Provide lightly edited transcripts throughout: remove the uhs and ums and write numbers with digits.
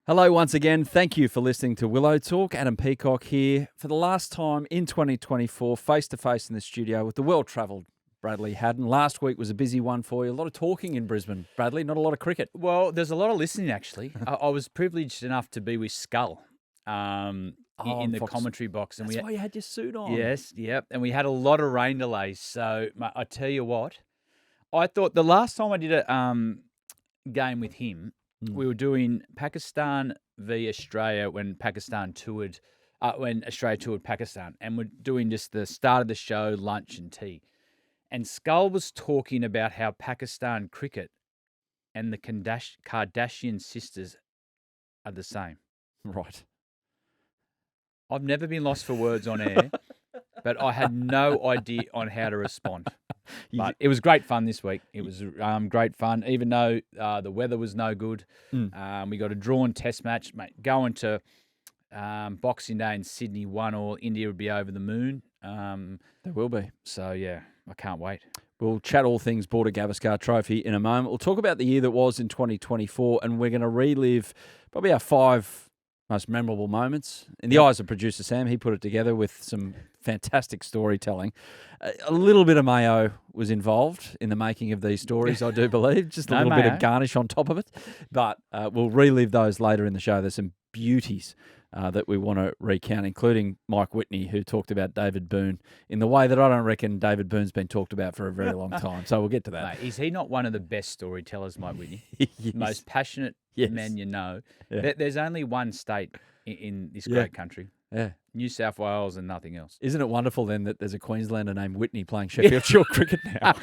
Hello once again. Thank you for listening to Willow Talk. Adam Peacock here for the last time in 2024, face-to-face in the studio with the well-travelled Bradley Haddin. Last week was a busy one for you. A lot of talking in Brisbane, Bradley, not a lot of cricket. Well, there's a lot of listening, actually. I was privileged enough to be with Skull in the commentary box. And that's why you had your suit on. Yes, yep. And we had a lot of rain delays. So I tell you what, I thought the last time I did a game with him, we were doing Pakistan v Australia when Australia toured Pakistan, and we're doing just the start of the show, lunch and tea. And Skull was talking about how Pakistan cricket and the Kardashian sisters are the same. Right. I've never been lost for words on air, but I had no idea on how to respond. But it was great fun this week. It was great fun, even though the weather was no good. We got a drawn test match, mate. Going to Boxing Day in Sydney, 1-1. India would be over the moon. There will be. So, yeah, I can't wait. We'll chat all things Border-Gavaskar Trophy in a moment. We'll talk about the year that was in 2024, and we're going to relive probably our 5 most memorable moments. In the eyes of producer Sam, he put it together with some fantastic storytelling. A little bit of mayo was involved in the making of these stories, I do believe. Just a little bit of garnish on top of it. But we'll relive those later in the show. There's some beauties that we want to recount, including Mike Whitney, who talked about David Boone in the way that I don't reckon David Boone's been talked about for a very long time. So we'll get to that. Mate, is he not one of the best storytellers, Mike Whitney? Yes. Most passionate man you know. Yeah. There's only one state in this great country. Yeah. New South Wales and nothing else. Isn't it wonderful then that there's a Queenslander named Whitney playing Sheffield Shield cricket now?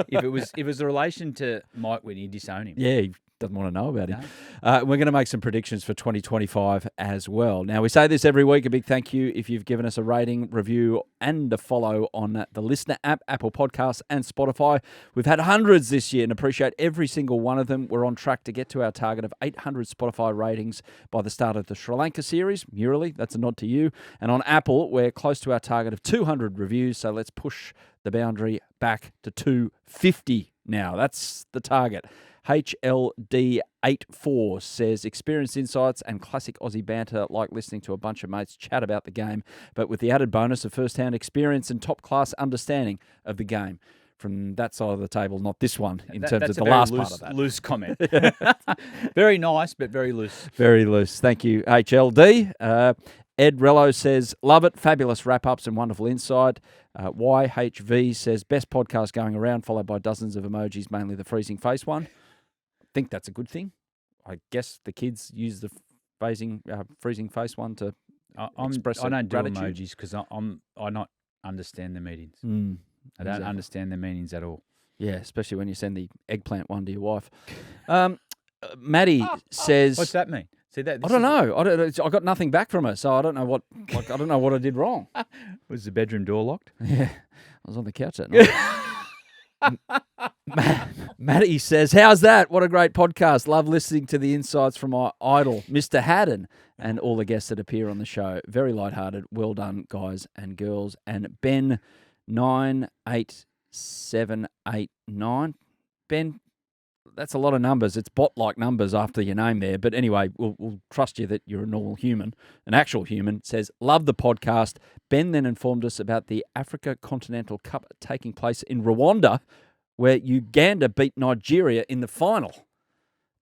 If it was a relation to Mike Whitney, disown him. Yeah, he doesn't want to know about him. We're going to make some predictions for 2025 as well. Now, we say this every week. A big thank you if you've given us a rating, review, and a follow on the Listener app, Apple Podcasts, and Spotify. We've had hundreds this year and appreciate every single one of them. We're on track to get to our target of 800 Spotify ratings by the start of the Sri Lanka series. Murali, that's a nod to you. And on Apple, we're close to our target of 200 reviews, so let's push the boundary back to 250 now. That's the target. HLD84 says, experienced insights and classic Aussie banter like listening to a bunch of mates chat about the game, but with the added bonus of first-hand experience and top-class understanding of the game. From that side of the table, not this one, in terms of the last part of that. Loose comment. Very nice, but very loose. Very loose. Thank you, HLD. Ed Rello says, love it. Fabulous wrap-ups and wonderful insight. YHV says, best podcast going around, followed by dozens of emojis, mainly the freezing face one. I think that's a good thing. I guess the kids use the freezing face one to express I don't gratitude. do emojis because I not understand the meanings. I don't understand the meanings at all. Yeah, especially when you send the eggplant one to your wife. Maddie says, what's that mean? See that? I don't know. I got nothing back from her, so I don't know what. I don't know what I did wrong. Was the bedroom door locked? Yeah, I was on the couch that night. Maddie says, how's that? What a great podcast. Love listening to the insights from my idol, Mr. Haddin, and all the guests that appear on the show. Very lighthearted. Well done, guys and girls. And Ben 98789. Ben, that's a lot of numbers. It's bot-like numbers after your name there. But anyway, we'll trust you that you're a normal human, an actual human. Says, love the podcast. Ben then informed us about the Africa Continental Cup taking place in Rwanda, where Uganda beat Nigeria in the final.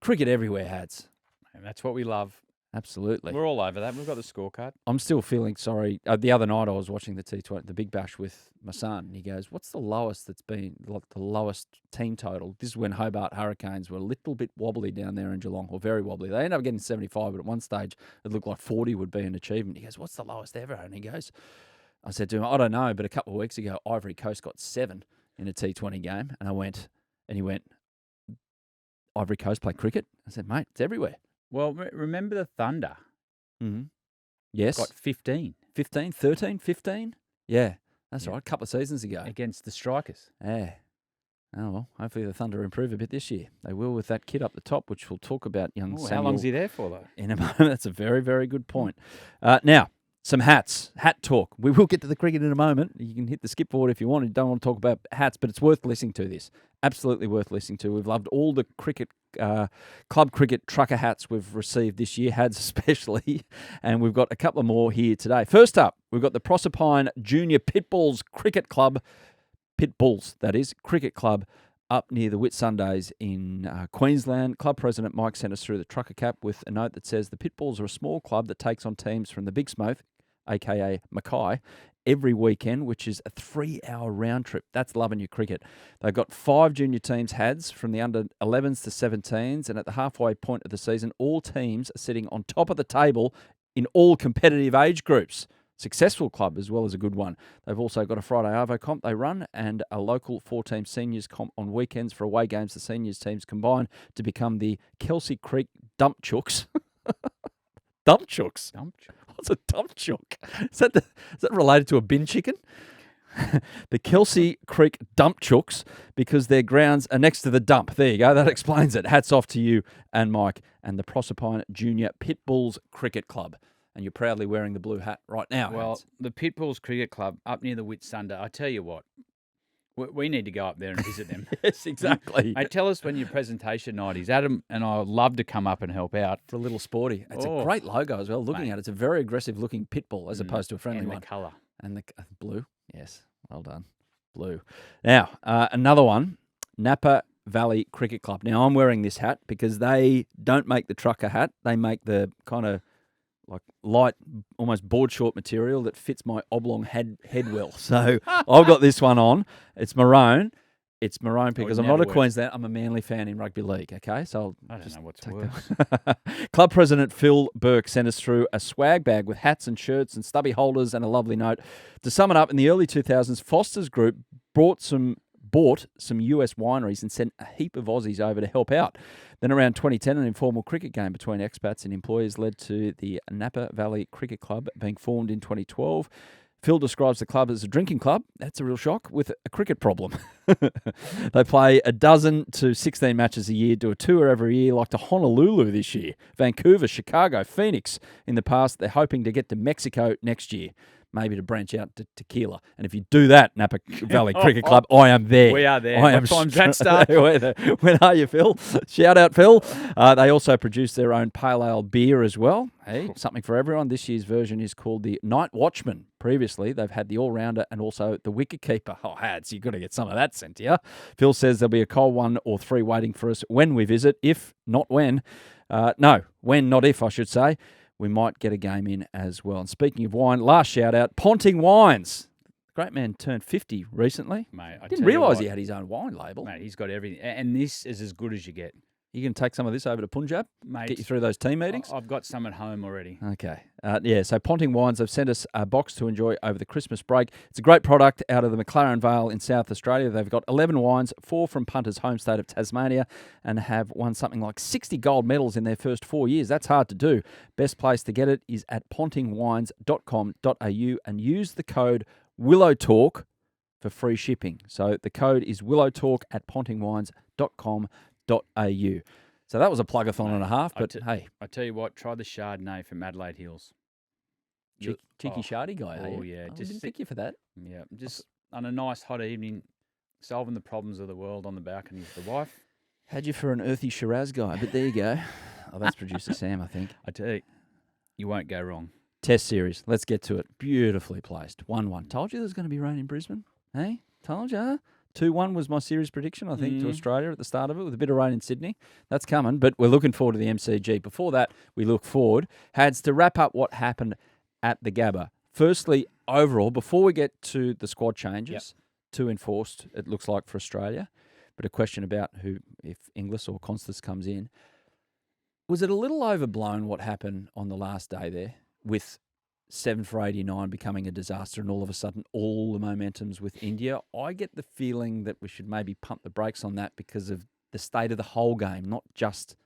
Cricket everywhere, Hads. And that's what we love. Absolutely. We're all over that. We've got the scorecard. I'm still feeling sorry. The other night I was watching the T20, the Big Bash with my son, and he goes, what's the lowest that's been, like the lowest team total? This is when Hobart Hurricanes were a little bit wobbly down there in Geelong, or very wobbly. They ended up getting 75, but at one stage it looked like 40 would be an achievement. He goes, what's the lowest ever? And he goes, I said to him, I don't know, but a couple of weeks ago, Ivory Coast got 7 in a T20 game. And he went, Ivory Coast play cricket? I said, mate, it's everywhere. Well, remember the Thunder? Mm-hmm. Yes. Got 15. 15, 13, 15? Yeah, that's right. A couple of seasons ago. Against the Strikers. Yeah. Oh, well, hopefully the Thunder improve a bit this year. They will with that kid up the top, which we'll talk about young Samuel. How long's he there for, though? In a moment. That's a very, very good point. Now, Some hats, hat talk. We will get to the cricket in a moment. You can hit the skip board if you want. You don't want to talk about hats, but it's worth listening to this. Absolutely worth listening to. We've loved all the cricket, club cricket trucker hats we've received this year, Hads especially, and we've got a couple more here today. First up, we've got the Proserpine Junior Pitbulls Cricket Club, Pitbulls, that is, Cricket Club, up near the Whitsundays in Queensland. Club president Mike sent us through the trucker cap with a note that says the Pitbulls are a small club that takes on teams from the Big Smoke, a.k.a. Mackay, every weekend, which is a 3-hour round trip. That's loving your cricket. They've got 5 junior teams, Hads, from the under 11s to 17s, and at the halfway point of the season, all teams are sitting on top of the table in all competitive age groups. Successful club as well as a good one. They've also got a Friday Arvo comp they run and a local 4-team seniors comp on weekends for away games. The seniors teams combine to become the Kelsey Creek Dump Chooks. Dump Chooks? What's a dump chook? Is that related to a bin chicken? The Kelsey Creek Dump Chooks, because their grounds are next to the dump. There you go. That explains it. Hats off to you and Mike and the Proserpine Junior Pitbulls Cricket Club. And you're proudly wearing the blue hat right now. Well, Hans. the Pitbulls Cricket Club up near the Whitsunday, I tell you what, we need to go up there and visit them. Yes, exactly. Mate, tell us when your presentation night is. Adam and I would love to come up and help out. It's a little sporty. It's a great logo as well. Looking at it, it's a very aggressive looking pit bull as opposed to a friendly and one. the colour. And the blue. Yes, well done. Blue. Now, another one, Napa Valley Cricket Club. Now, I'm wearing this hat because they don't make the trucker hat. They make the kind of like light, almost board short material that fits my oblong head well. So I've got this one on. It's maroon. It's maroon because I'm not a Queensland. I'm a Manly fan in rugby league. Okay, so I don't know what's worse. Club president Phil Burke sent us through a swag bag with hats and shirts and stubby holders and a lovely note. To sum it up, in the early 2000s, Foster's Group bought some US wineries and sent a heap of Aussies over to help out. Then around 2010, an informal cricket game between expats and employers led to the Napa Valley Cricket Club being formed in 2012. Phil describes the club as a drinking club. That's a real shock, with a cricket problem. They play 12 to 16 matches a year, do a tour every year, like to Honolulu this year, Vancouver, Chicago, Phoenix. In the past, they're hoping to get to Mexico next year, maybe to branch out to tequila. And if you do that, Napa Valley Cricket Club, I am there. We are there. I am what time's that start? When are you, Phil? Shout out, Phil. They also produce their own pale ale beer as well. Hey, something for everyone. This year's version is called the Night Watchman. Previously, they've had the All-Rounder and also the Wicket Keeper. Oh, Hads, you've got to get some of that sent to you. Phil says there'll be a cold 1 or 3 waiting for us when we visit, if, not when. When, not if, I should say. We might get a game in as well. And speaking of wine, last shout out, Ponting Wines. The great man turned 50 recently. Mate, I didn't realise he had his own wine label. Mate, he's got everything. And this is as good as you get. You can take some of this over to Punjab, mate, get you through those team meetings? I've got some at home already. Okay. So Ponting Wines have sent us a box to enjoy over the Christmas break. It's a great product out of the McLaren Vale in South Australia. They've got 11 wines, 4 from Punter's home state of Tasmania, and have won something like 60 gold medals in their first 4 years. That's hard to do. Best place to get it is at pontingwines.com.au and use the code Willow Talk for free shipping. So the code is Willow Talk at pontingwines.com.au. So that was a plug-a-thon and a half, but hey. I tell you what, try the Chardonnay from Adelaide Hills. Cheeky Shardy guy, Oh, hey? yeah. I didn't pick you for that. Yeah, just on a nice hot evening, solving the problems of the world on the balcony with the wife. Had you for an earthy Shiraz guy, but there you go. Oh, that's producer Sam, I think. I tell you, you won't go wrong. Test series. Let's get to it. Beautifully placed. 1-1. Told you there's going to be rain in Brisbane. Hey? Told you. 2-1 was my series prediction, I think, to Australia at the start of it, with a bit of rain in Sydney. That's coming, but we're looking forward to the MCG. Before that, we look forward. Hads, to wrap up what happened at the Gabba. Firstly, overall, before we get to the squad changes, 2 enforced, it looks like, for Australia, but a question about who, if Inglis or Konstas comes in. Was it a little overblown what happened on the last day there with 7 for 89 becoming a disaster and all of a sudden all the momentum's with India? I get the feeling that we should maybe pump the brakes on that because of the state of the whole game, not just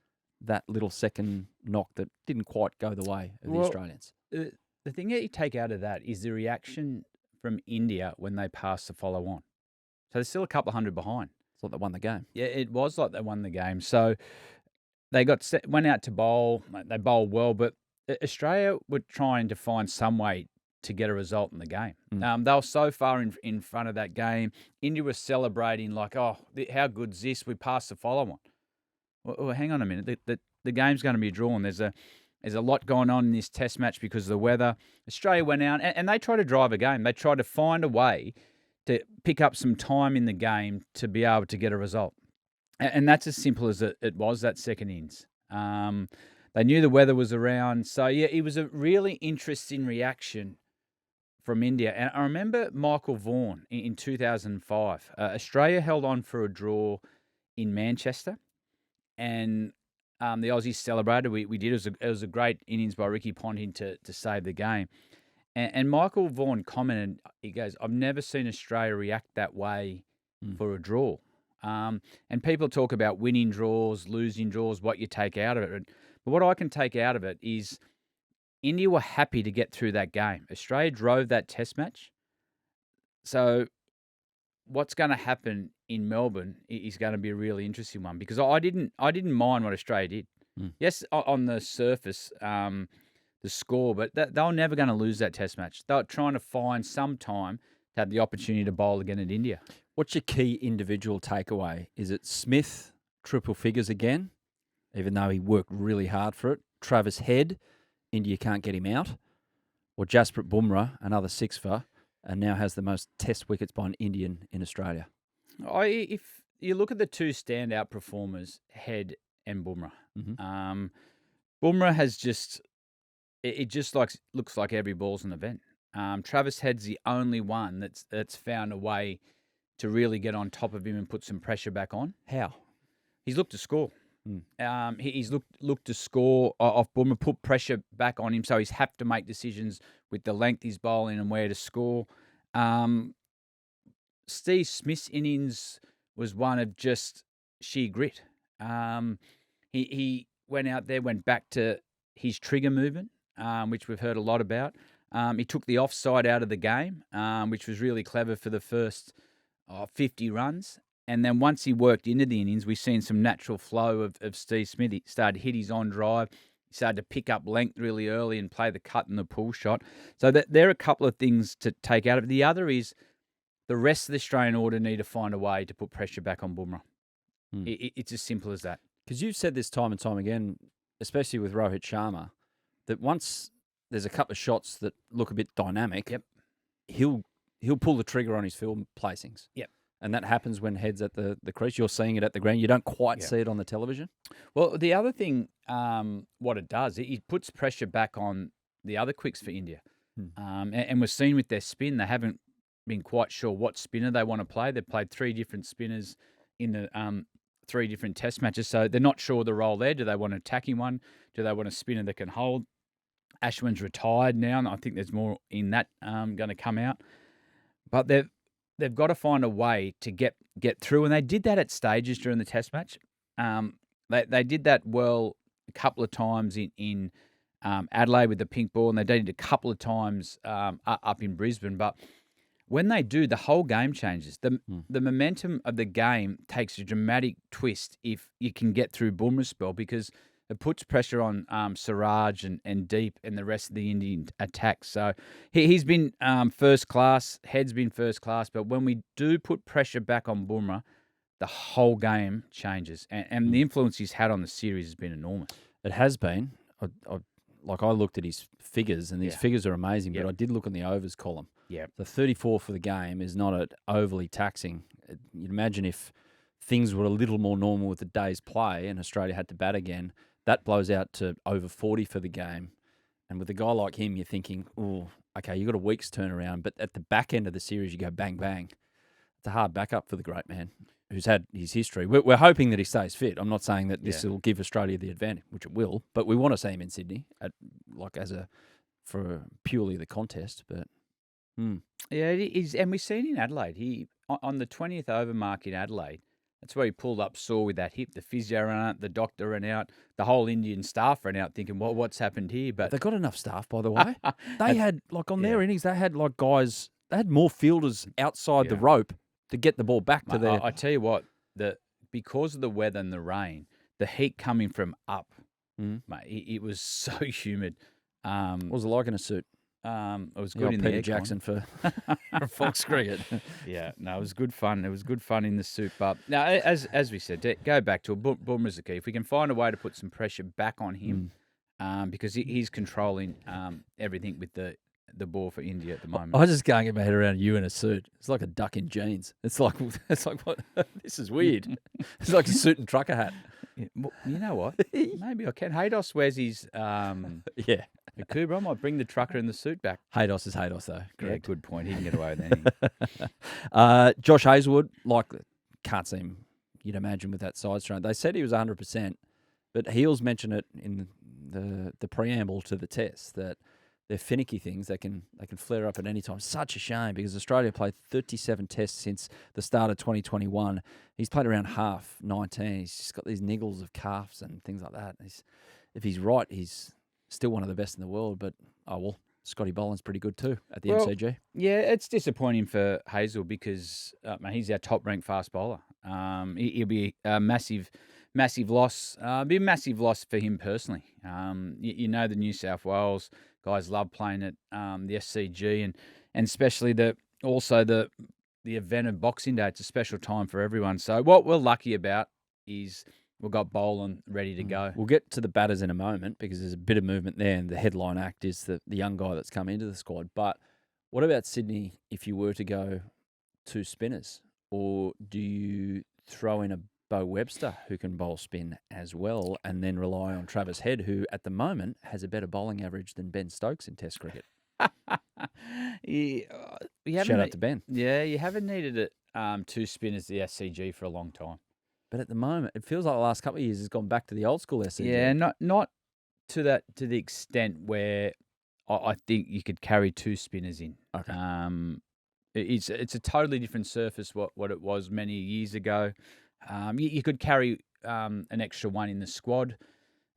that little second knock that didn't quite go the way of the Australians. The thing that you take out of that is the reaction from India when they passed the follow-on. So they're still a couple of hundred behind. It's like they won the game. Yeah, it was like they won the game. So they went out to bowl. They bowled well, but Australia were trying to find some way to get a result in the game. They were so far in front of that game. India was celebrating like, oh, how good's this? We passed the follow-on. Well, hang on a minute. The game's going to be drawn. There's a lot going on in this test match because of the weather. Australia went out and they tried to drive a game. They tried to find a way to pick up some time in the game to be able to get a result. And that's as simple as it was, that second innings. They knew the weather was around. So, yeah, it was a really interesting reaction from India. And I remember Michael Vaughan in 2005. Australia held on for a draw in Manchester. And the Aussies celebrated. We did. It was a great innings by Ricky Ponting to save the game. And Michael Vaughan commented, he goes, I've never seen Australia react that way for a draw. And people talk about winning draws, losing draws, what you take out of it. But what I can take out of it is India were happy to get through that game. Australia drove that test match. So what's going to happen in Melbourne is going to be a really interesting one because I didn't mind what Australia did. Yes, on the surface, the score, but they were never going to lose that test match. They were trying to find some time to have the opportunity to bowl again at India. What's your key individual takeaway? Is it Smith, triple figures again, even though he worked really hard for it? Travis Head, India can't get him out. Or Jasprit Bumrah, another six-for, and now has the most test wickets by an Indian in Australia. If you look at the two standout performers, Head and Bumrah, Bumrah has just looks like every ball's an event. Travis Head's the only one that's found a way to really get on top of him and put some pressure back on. How? He's looked to score. He's looked to score off Bumrah, put pressure back on him, so he's had to make decisions with the length he's bowling and where to score. Steve Smith's innings was one of just sheer grit. He went out there, went back to his trigger movement, which we've heard a lot about. He took the offside out of the game, which was really clever for the first 50 runs. And then once he worked into the innings, we've seen some natural flow of Steve Smith. He started to hit his on drive. He started to pick up length really early and play the cut and the pull shot. So there are a couple of things to take out of it. The other is the rest of the Australian order need to find a way to put pressure back on Bumrah. It's as simple as that. Because you've said this time and time again, especially with Rohit Sharma, that once there's a couple of shots that look a bit dynamic, he'll pull the trigger on his field placings. Yep. And that happens when Head's at the crease. You're seeing it at the ground. You don't quite see it on the television. Well, the other thing, what it does, it puts pressure back on the other quicks for India. And we've seen with their spin, they haven't been quite sure what spinner they want to play. They've played three different spinners in the three different test matches, so they're not sure the role there. Do they want an attacking one? Do they want a spinner that can hold? Ashwin's retired now, and I think there's more in that going to come out. But they've got to find a way to get through, and they did that at stages during the test match. They did that well a couple of times in Adelaide with the pink ball, and they did it a couple of times up in Brisbane. But when they do, the whole game changes. The momentum of the game takes a dramatic twist if you can get through Bumrah's spell, because it puts pressure on Siraj and Deep and the rest of the Indian attack. So he's been first class, Head's been first class, but when we do put pressure back on Bumrah, the whole game changes. And the influence he's had on the series has been enormous. It has been. I looked at his figures, and these figures are amazing, but I did look in the overs column. Yeah. The 34 for the game is not overly taxing. You'd imagine if things were a little more normal with the day's play and Australia had to bat again, that blows out to over 40 for the game. And with a guy like him, you're thinking, oh, okay, you've got a week's turnaround. But at the back end of the series, you go bang, bang. It's a hard backup for the great man who's had his history. We're hoping that he stays fit. I'm not saying that this will give Australia the advantage, which it will, but we want to see him in Sydney for purely the contest. But yeah, it is. And we've seen in Adelaide, he on the 20th over mark in Adelaide, that's where he pulled up sore with that hip. The physio ran out, the doctor ran out, the whole Indian staff ran out thinking, well, what's happened here? But they've got enough staff, by the way. They had, on their innings, they had guys, they had more fielders outside the rope to get the ball back to their... I tell you what, because of the weather and the rain, the heat coming from up, mate, it was so humid. What was it like in a suit? It was The good old in Peter the Jackson for Fox Cricket. Yeah, no, it was good fun. It was good fun in the suit. But now, as we said, go back to Boomer's the key. If we can find a way to put some pressure back on him, because he's controlling everything with the ball for India at the moment. I just can't get my head around you in a suit. It's like a duck in jeans. It's like what? This is weird. It's like a suit and trucker hat. Yeah, well, you know what? Maybe I can. Haydos wears his Yeah. Cooper. I might bring the trucker and the suit back. Haydos is Haydos, though. Yeah, Correct. good point. He can get away with anything. Josh Hazelwood, can't see him, you'd imagine, with that side strain. They said he was 100%, but Heels mentioned it in the preamble to the test that they're finicky things. They can flare up at any time. Such a shame because Australia played 37 tests since the start of 2021. He's played around half, 19. He's just got these niggles of calves and things like that. If he's right, he's still one of the best in the world. But, Scotty Boland's pretty good too at the MCG. Yeah, it's disappointing for Hazel because he's our top-ranked fast bowler. He'll be a massive loss. Be a massive loss for him personally. You know the New South Wales guys love playing at the SCG and especially the event of Boxing Day. It's a special time for everyone. So what we're lucky about is we've got Boland ready to go. We'll get to the batters in a moment because there's a bit of movement there, and the headline act is the young guy that's come into the squad. But what about Sydney if you were to go two spinners? Or do you throw in a Bo Webster who can bowl spin as well and then rely on Travis Head, who at the moment has a better bowling average than Ben Stokes in Test cricket? Shout out to Ben. Yeah, you haven't needed it two spinners the SCG for a long time. But at the moment, it feels like the last couple of years has gone back to the old school SCG. Yeah, not to the extent where I think you could carry two spinners in. Okay. It's a totally different surface what it was many years ago. You could carry an extra one in the squad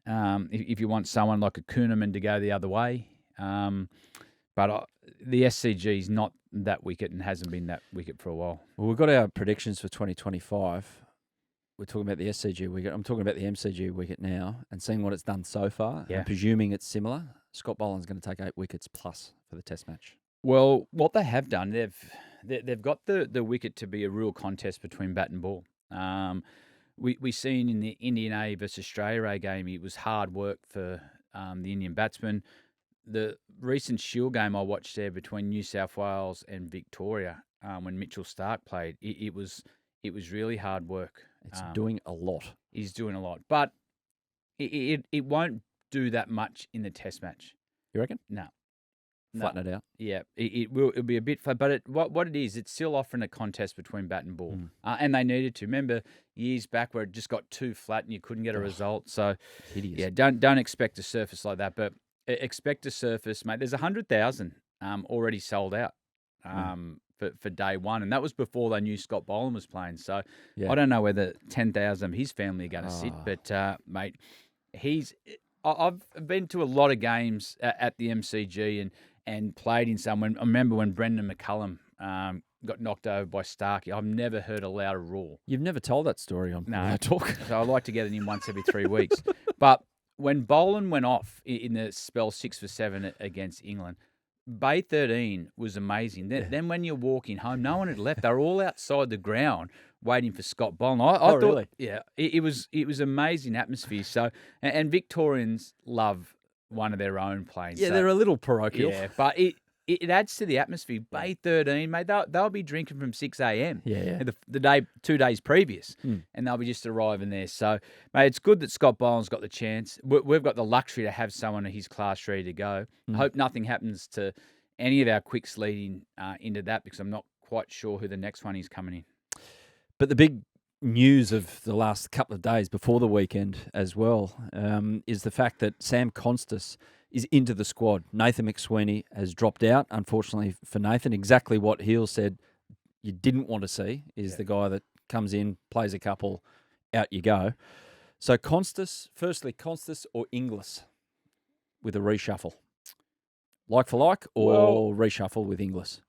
if you want someone like a Kuhneman to go the other way. But the SCG is not that wicket and hasn't been that wicket for a while. Well, we've got our predictions for 2025. We're talking about the SCG wicket. I'm talking about the MCG wicket now and seeing what it's done so far. Yeah. And presuming it's similar, Scott Boland's going to take 8 wickets plus for the Test match. Well, what they have done, they've got the wicket to be a real contest between bat and ball. We seen in the Indian A versus Australia A game, it was hard work for the Indian batsmen. The recent Shield game I watched there between New South Wales and Victoria, when Mitchell Starc played, it was really hard work. It's doing a lot. He's doing a lot, but it won't do that much in the Test match. You reckon? No. Flatten it out. Yeah, it'll be a bit flat, but what it is, it's still offering a contest between bat and ball, and they needed to. Remember years back where it just got too flat and you couldn't get a result. So hideous. Yeah, don't expect a surface like that, but expect a surface, mate. There's 100,000 already sold out for day one, and that was before they knew Scott Boland was playing. So I don't know whether 10,000 of his family are going to sit, but mate, I've been to a lot of games at the MCG and played in some. I remember when Brendon McCullum got knocked over by Starkey. I've never heard a louder roar. You've never told that story on Willow Talk. So I like to get it in once every 3 weeks. But when Boland went off in the spell 6 for 7 against England, Bay 13 was amazing. Then when you're walking home, no one had left. They were all outside the ground waiting for Scott Boland. I thought, really? Yeah, it was amazing atmosphere. So and Victorians love one of their own playing. Yeah, so, they're a little parochial. Yeah, but it adds to the atmosphere. Bay 13, mate, they'll be drinking from 6 a.m. Yeah. The day 2 days previous, and they'll be just arriving there. So, mate, it's good that Scott Boland's got the chance. We've got the luxury to have someone of his class ready to go. I hope nothing happens to any of our quicks leading into that because I'm not quite sure who the next one is coming in. But the big news of the last couple of days before the weekend as well is the fact that Sam Konstas is into the squad. Nathan McSweeney has dropped out, unfortunately for Nathan. Exactly what Heel said you didn't want to see is the guy that comes in, plays a couple, out you go. So firstly, Konstas or Inglis with a reshuffle? Like for like or reshuffle with Inglis?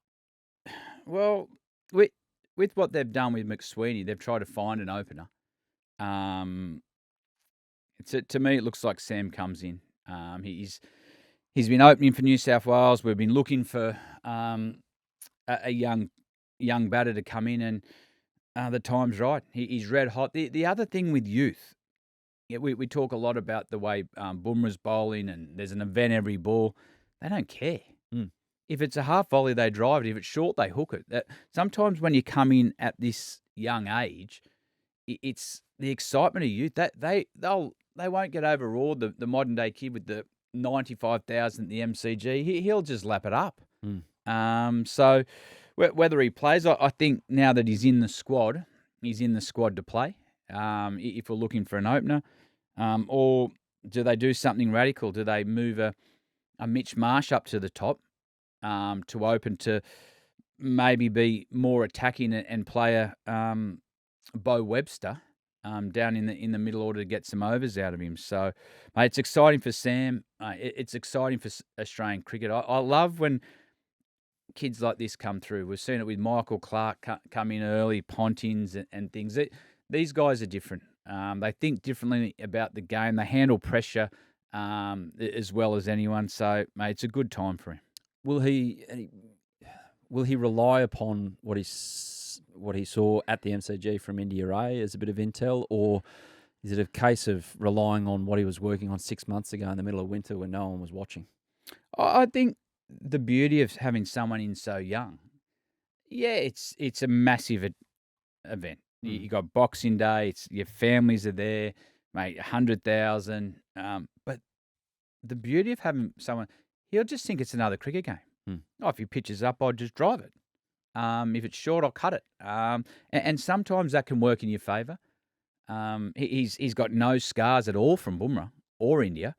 Well, with what they've done with McSweeney, they've tried to find an opener. To me, it looks like Sam comes in. He's been opening for New South Wales. We've been looking for a young batter to come in, and the time's right. He's red hot. The other thing with youth, we talk a lot about the way Bumrah's bowling, and there's an event every ball. They don't care. If it's a half volley, they drive it. If it's short, they hook it. Sometimes when you come in at this young age, it's the excitement of youth that they won't get overawed. The modern day kid with the 95,000 at the MCG, he'll just lap it up. So whether he plays, I think now that he's in the squad, to play. If we're looking for an opener, or do they do something radical? Do they move a Mitch Marsh up to the top to open to maybe be more attacking and play a Bo Webster down in the middle order to get some overs out of him? So, mate, it's exciting for Sam. It's exciting for Australian cricket. I love when kids like this come through. We've seen it with Michael Clark come in early, Pontings and things. These guys are different. They think differently about the game. They handle pressure as well as anyone. So, mate, it's a good time for him. Will he rely upon what he saw at the MCG from India A as a bit of intel, or is it a case of relying on what he was working on 6 months ago in the middle of winter when no one was watching? I think the beauty of having someone in so young, it's a massive event. You got Boxing Day. Your families are there, mate. 100,000. But the beauty of having someone, he'll just think it's another cricket game. If he pitches up, I'll just drive it. If it's short, I'll cut it. And sometimes that can work in your favour. He's got no scars at all from Bumrah or India.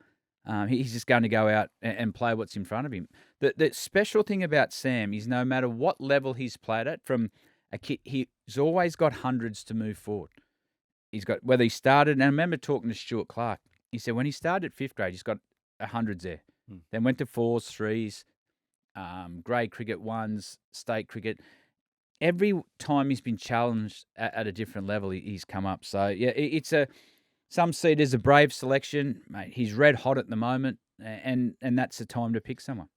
He's just going to go out and play what's in front of him. The special thing about Sam is no matter what level he's played at, from a kid, he's always got hundreds to move forward. He's got, whether he started, and I remember talking to Stuart Clark, he said when he started at 5th grade, he's got hundreds there. Then went to 4s, 3s, grade cricket 1s, state cricket. Every time he's been challenged at a different level, he's come up. So, yeah, some see it as a brave selection. Mate, he's red hot at the moment, and that's the time to pick someone.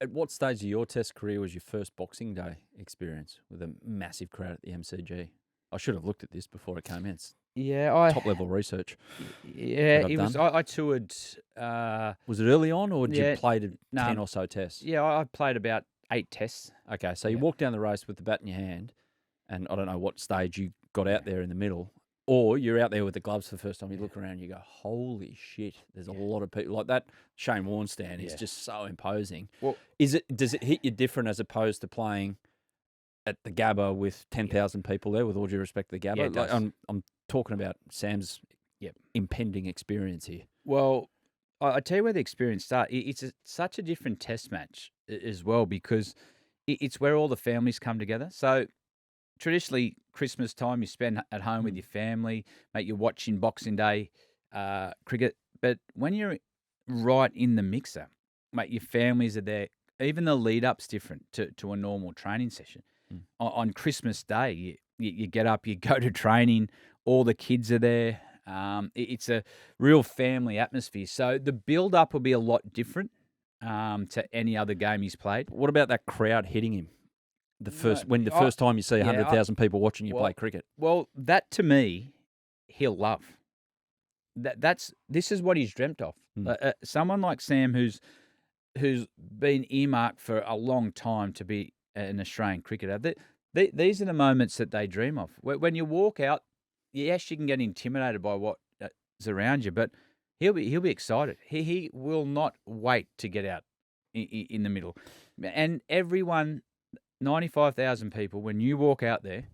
At what stage of your Test career was your first Boxing Day experience with a massive crowd at the MCG? I should have looked at this before it came in. It's top-level research. Yeah, it was. I toured. Was it early on, or did you play 10 or so tests? Yeah, I played about 8 tests. Okay, so you walked down the race with the bat in your hand, and I don't know what stage you got out there in the middle, or you're out there with the gloves for the first time. You look around, and you go, "Holy shit!" There's a lot of people like that. Shane Warne stand is just so imposing. Well, does it hit you different as opposed to playing at the Gabba with 10,000 people there? With all due respect to the Gabba, Yeah, it does. I'm talking about Sam's impending experience here. Well, I tell you where the experience starts. It's such a different Test match as well, because it's where all the families come together. So traditionally, Christmas time you spend at home with your family, mate. You're watching Boxing Day cricket, but when you're right in the mixer, mate, your families are there. Even the lead up's different to a normal training session. On Christmas Day, you get up, you go to training, all the kids are there. It's a real family atmosphere. So the build-up will be a lot different to any other game he's played. What about that crowd hitting him? The first time you see 100,000 people watching you play cricket. Well, that to me, he'll love. This is what he's dreamt of. Someone like Sam, who's been earmarked for a long time to be an Australian cricketer. These are the moments that they dream of. When you walk out, yes, you can get intimidated by what is around you, but he'll be excited. He will not wait to get out in the middle. And everyone, 95,000 people, when you walk out there,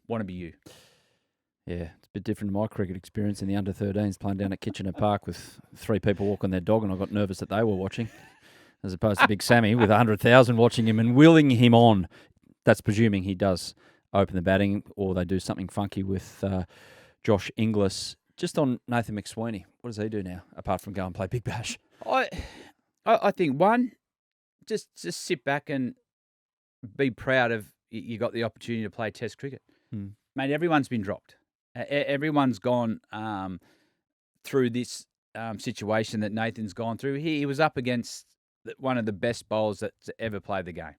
want to be you. Yeah, it's a bit different to my cricket experience in the under-13s, playing down at Kitchener Park with 3 people walking their dog, and I got nervous that they were watching, as opposed to Big Sammy with 100,000 watching him and willing him on. That's presuming he does open the batting, or they do something funky with Josh Inglis. Just on Nathan McSweeney, what does he do now, apart from go and play Big Bash? I think, one, just sit back and be proud of you got the opportunity to play Test cricket. Mate, everyone's been dropped. Everyone's gone through this situation that Nathan's gone through. He was up against one of the best bowlers that's ever played the game.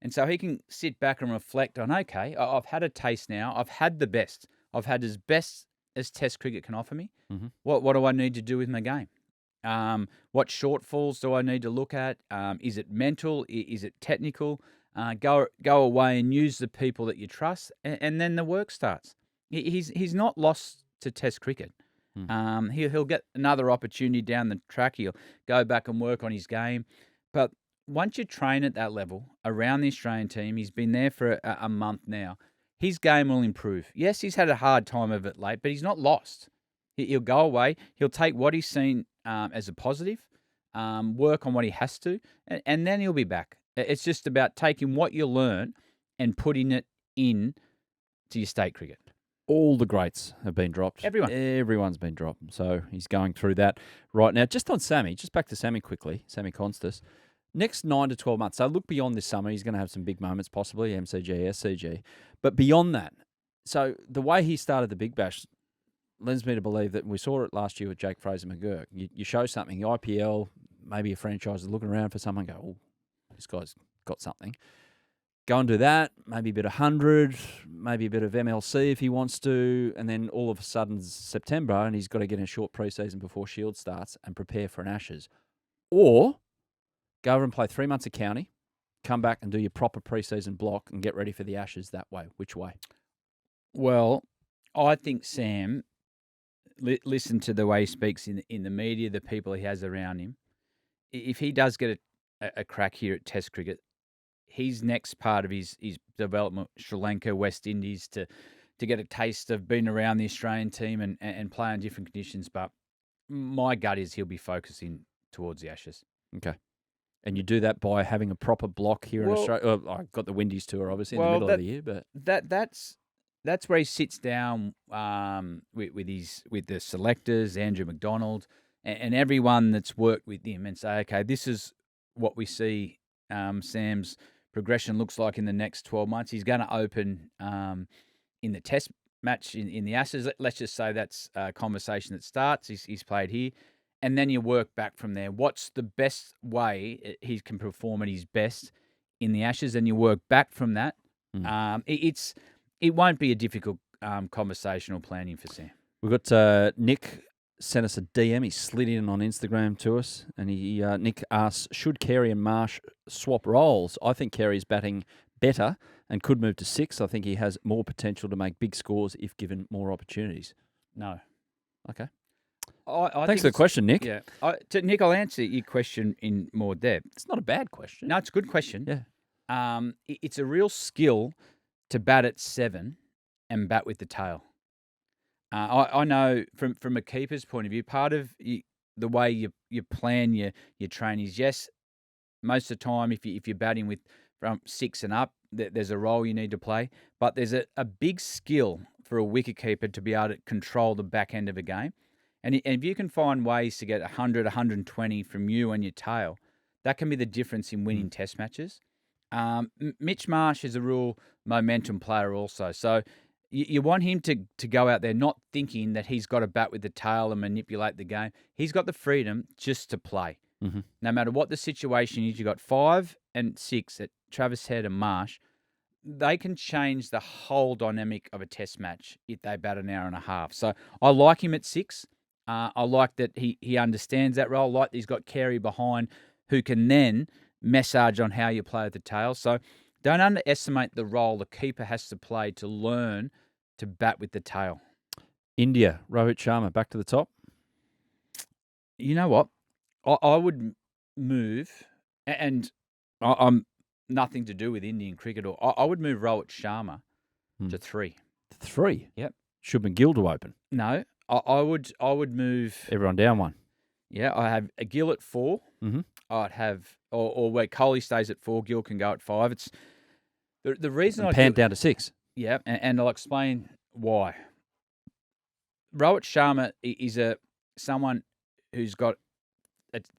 And so he can sit back and reflect on, okay, I've had a taste now. I've had the best. I've had as best as Test cricket can offer me. Mm-hmm. What do I need to do with my game? What shortfalls do I need to look at? Is it mental? Is it technical? Go away and use the people that you trust, and then the work starts. He's not lost to Test cricket. He'll get another opportunity down the track. He'll go back and work on his game. But once you train at that level around the Australian team, he's been there for a month now, his game will improve. Yes, he's had a hard time of it late, but he's not lost. He'll go away. He'll take what he's seen as a positive, work on what he has to, and then he'll be back. It's just about taking what you learn and putting it in to your state cricket. All the greats have been dropped. Everyone's been dropped. So he's going through that right now. Just on Sammy, just back to Sammy quickly, Sammy Konstas. Next 9 to 12 months. So look beyond this summer. He's going to have some big moments, possibly MCG, SCG. But beyond that, so the way he started the Big Bash lends me to believe that we saw it last year with Jake Fraser McGurk. You show something, the IPL, maybe a franchise is looking around for someone, go, oh, this guy's got something. Go and do that, maybe a bit of 100, maybe a bit of MLC if he wants to, and then all of a sudden September and he's got to get in a short preseason before Shield starts and prepare for an Ashes. Or go over and play 3 months of county, come back and do your proper preseason block and get ready for the Ashes that way. Which way? Well, I think Sam, listen to the way he speaks in the media, the people he has around him. If he does get a crack here at Test cricket, his next part of his development, Sri Lanka, West Indies, to get a taste of being around the Australian team and play in different conditions. But my gut is he'll be focusing towards the Ashes. Okay. And you do that by having a proper block here in Australia. I've got the Windies tour, obviously, in the middle of the year. But that's where he sits down with the selectors, Andrew McDonald, and everyone that's worked with him, and say, okay, this is what we see Sam's progression looks like in the next 12 months. He's going to open in the Test match in the Ashes. Let's just say that's a conversation that starts. He's played here. And then you work back from there. What's the best way he can perform at his best in the Ashes? And you work back from that. It won't be a difficult conversational planning for Sam. We've got Nick sent us a DM. He slid in on Instagram to us, and Nick asks, should Carey and Marsh swap roles? I think Carey's batting better and could move to 6. I think he has more potential to make big scores if given more opportunities. No. Okay. I Thanks for the question, Nick. Yeah. Nick, I'll answer your question in more depth. It's not a bad question. No, it's a good question. Yeah. It's a real skill to bat at 7 and bat with the tail. I know from a keeper's point of view, part of the way you plan your train is, yes, most of the time if you're batting with from 6 and up, there's a role you need to play. But there's a big skill for a wicketkeeper to be able to control the back end of a game. And if you can find ways to get 100, 120 from you and your tail, that can be the difference in winning Test matches. Mitch Marsh is a real momentum player also. So you want him to go out there not thinking that he's got to bat with the tail and manipulate the game. He's got the freedom just to play. Mm-hmm. No matter what the situation is, you've got 5 and 6 at Travis Head and Marsh. They can change the whole dynamic of a Test match if they bat an hour and a half. So I like him at 6. I like that he understands that role. I like that he's got Carey behind who can then massage on how you play at the tail. So don't underestimate the role the keeper has to play to learn to bat with the tail. India, Rohit Sharma, back to the top. You know what? I would move, and I'm nothing to do with Indian cricket. I would move Rohit Sharma to 3. 3? Yep. Shubman Gill to open? No. I would move everyone down 1. Yeah, I have a Gill at 4. Mm-hmm. I'd have or where Kohli stays at 4, Gill can go at 5. It's the reason I Pant down to 6. Yeah, and I'll explain why. Rohit Sharma is someone who's got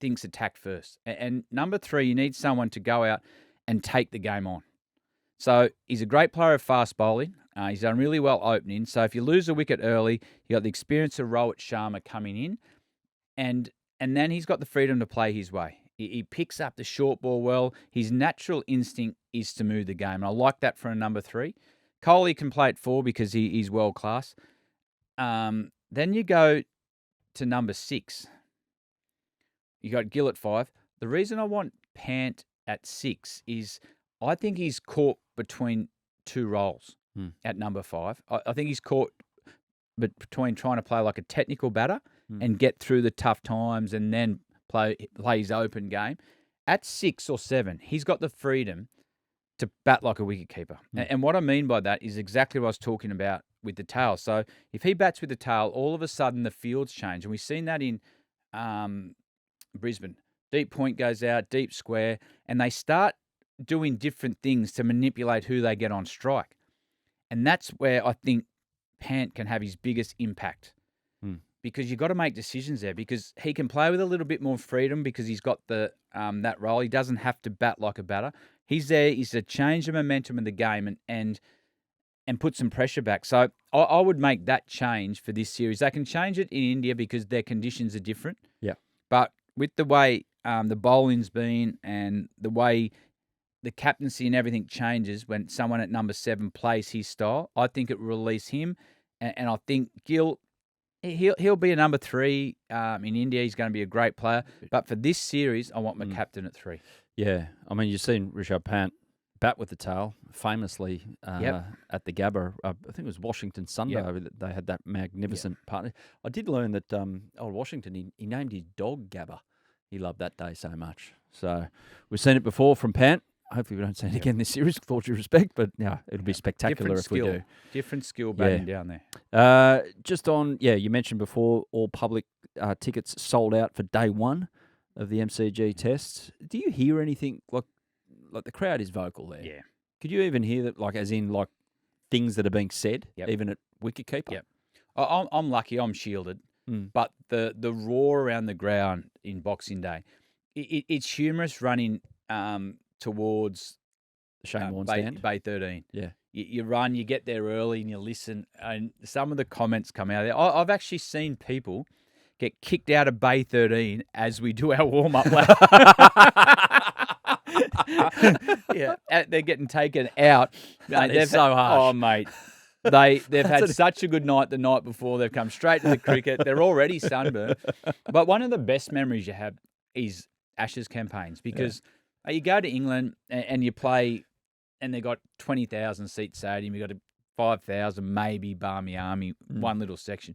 thinks attack first, and number 3, you need someone to go out and take the game on. So he's a great player of fast bowling. He's done really well opening. So if you lose a wicket early, you got the experience of Rohit Sharma coming in. and then he's got the freedom to play his way. He picks up the short ball well. His natural instinct is to move the game. And I like that for a number 3. Coley can play at 4 because he's world class. Then you go to number 6. You got Gill at 5. The reason I want Pant at 6 is I think he's caught between 2 roles at number 5. I think he's caught between trying to play like a technical batter and get through the tough times and then play his open game. At 6 or 7, he's got the freedom to bat like a wicketkeeper. And what I mean by that is exactly what I was talking about with the tail. So if he bats with the tail, all of a sudden the fields change. And we've seen that in Brisbane. Deep point goes out, deep square, and they start doing different things to manipulate who they get on strike. And that's where I think Pant can have his biggest impact. Because you've got to make decisions there, because he can play with a little bit more freedom because he's got the that role. He doesn't have to bat like a batter. He's there. He's to change the momentum of the game and put some pressure back. So I would make that change for this series. They can change it in India because their conditions are different. Yeah. But with the way the bowling's been and the way the captaincy and everything changes when someone at number 7 plays his style, I think it will release him. And I think Gill, he'll be a number 3 in India. He's going to be a great player. But for this series, I want my captain at 3. Yeah. I mean, you've seen Rishabh Pant bat with the tail famously at the Gabba. I think it was Washington Sunday. They had that magnificent partner. I did learn that old Washington, he named his dog Gabba. He loved that day so much. So we've seen it before from Pant. Hopefully we don't see it again this series, with all due respect, but it'll be spectacular if we do. Different skill batting down there. Just on, you mentioned before, all public tickets sold out for day 1 of the MCG tests. Do you hear anything, like the crowd is vocal there? Yeah. Could you even hear that, like as in like things that are being said, even at wicketkeeper? Yep. I'm lucky, I'm shielded, but the roar around the ground in Boxing Day, it's humorous running towards Shane Warne stand. Bay 13. Yeah. You run, you get there early and you listen, and some of the comments come out there. I've actually seen people get kicked out of Bay 13 as we do our warm-up lap. They're getting taken out. They're so harsh. Oh, mate. They've had such a good night the night before. They've come straight to the cricket. They're already sunburned. But one of the best memories you have is Ashes campaigns, because you go to England and you play, and they've got 20,000 seat stadium. You've got a 5,000, maybe Barmy Army, one little section.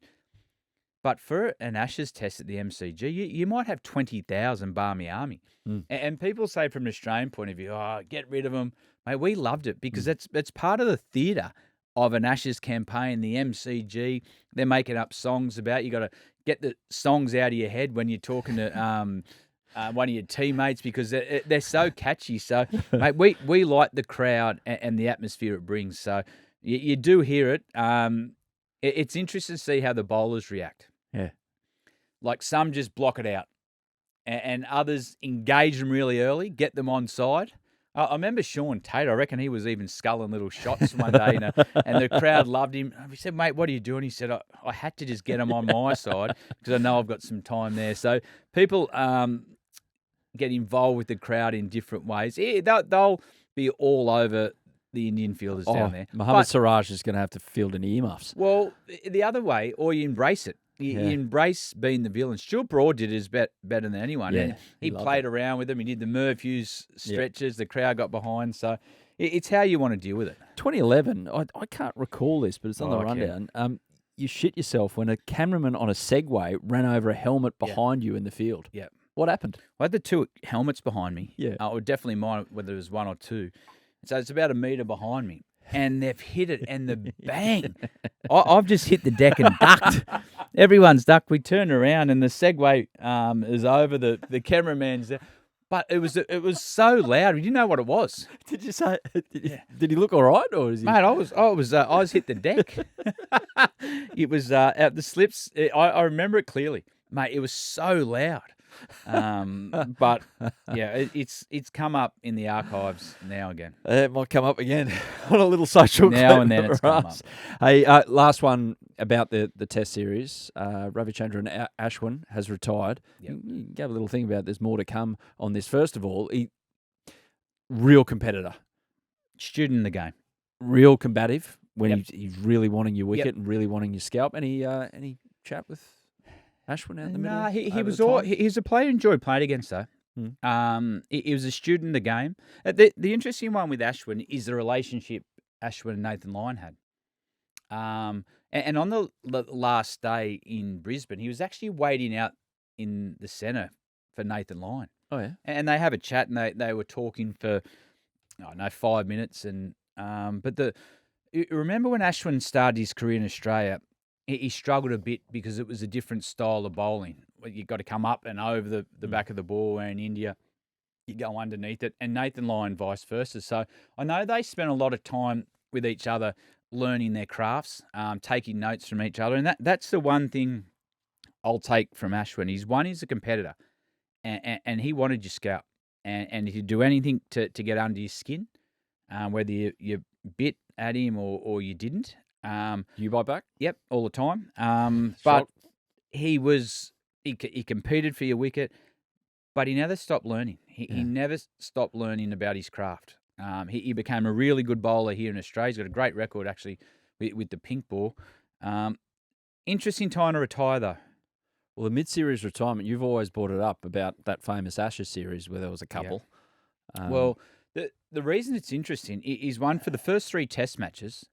But for an Ashes test at the MCG, you might have 20,000 Barmy Army. And people say from an Australian point of view, get rid of them. Mate, we loved it because that's part of the theatre of an Ashes campaign, the MCG. They're making up songs about it. You got to get the songs out of your head when you're talking to one of your teammates, because they're so catchy. So, mate, we like the crowd and the atmosphere it brings. So you do hear it. It's interesting to see how the bowlers react. Yeah. Like some just block it out, and others engage them really early, get them on side. I remember Sean Tate. I reckon he was even sculling little shots one day, and the crowd loved him. We said, mate, what are you doing? He said, I had to just get him on my side because I know I've got some time there. So people get involved with the crowd in different ways. They'll be all over the Indian fielders down there. Mohammad Siraj is going to have to field an earmuffs. Well, the other way, or you embrace it. You embrace being the villain. Stuart Broad did his better than anyone. Yeah, and he played around with them. He did the Merv Hughes stretches. The crowd got behind. So it's how you want to deal with it. 2011, I can't recall this, but it's on the rundown. You shit yourself when a cameraman on a Segway ran over a helmet behind you in the field. Yeah. What happened? I had the 2 helmets behind me. Yeah. I would definitely mind whether it was 1 or 2. So it's about a metre behind me. And they've hit it, and the bang. I've just hit the deck and ducked. Everyone's ducked. We turned around, and the Segway is over. The cameraman's there. But it was so loud. We didn't know what it was. Did you say? Did he look all right, or is he? Mate, I was hit the deck. It was out the slips. I remember it clearly, mate. It was so loud. But yeah, it's come up in the archives now again. It might come up again on a little social Now clip and then it's for come us. up. Hey, last one about the Test series. Ravichandran Ashwin has retired. Yep. You gave a little thing about there's more to come on this. First of all, real competitor. Student in the game. Real combative when Yep. he's really wanting your wicket Yep. and really wanting your scalp. Any chat with Ashwin out in the middle? No, he over was the time? he's a player who enjoyed playing against though. He was a student in the game. The interesting one with Ashwin is the relationship Ashwin and Nathan Lyon had. And on the last day in Brisbane, he was actually waiting out in the centre for Nathan Lyon. Oh yeah. And they have a chat, and they were talking for, 5 minutes. And remember when Ashwin started his career in Australia, he struggled a bit because it was a different style of bowling. You've got to come up and over the back of the ball, where in India you go underneath it, and Nathan Lyon vice versa. So I know they spent a lot of time with each other learning their crafts, taking notes from each other. And that's the one thing I'll take from Ashwin. He's a competitor, and he wanted your scalp. And if you do anything to get under his skin, whether you bit at him or you didn't. You bite back? Yep, all the time. But he competed for your wicket, but he never stopped learning. He never stopped learning about his craft. He became a really good bowler here in Australia. He's got a great record, actually, with the pink ball. Interesting time to retire, though. Well, the mid-series retirement, you've always brought it up about that famous Ashes series where there was a couple. Yeah. Well, the reason it's interesting is, one, for the first 3 Test matches,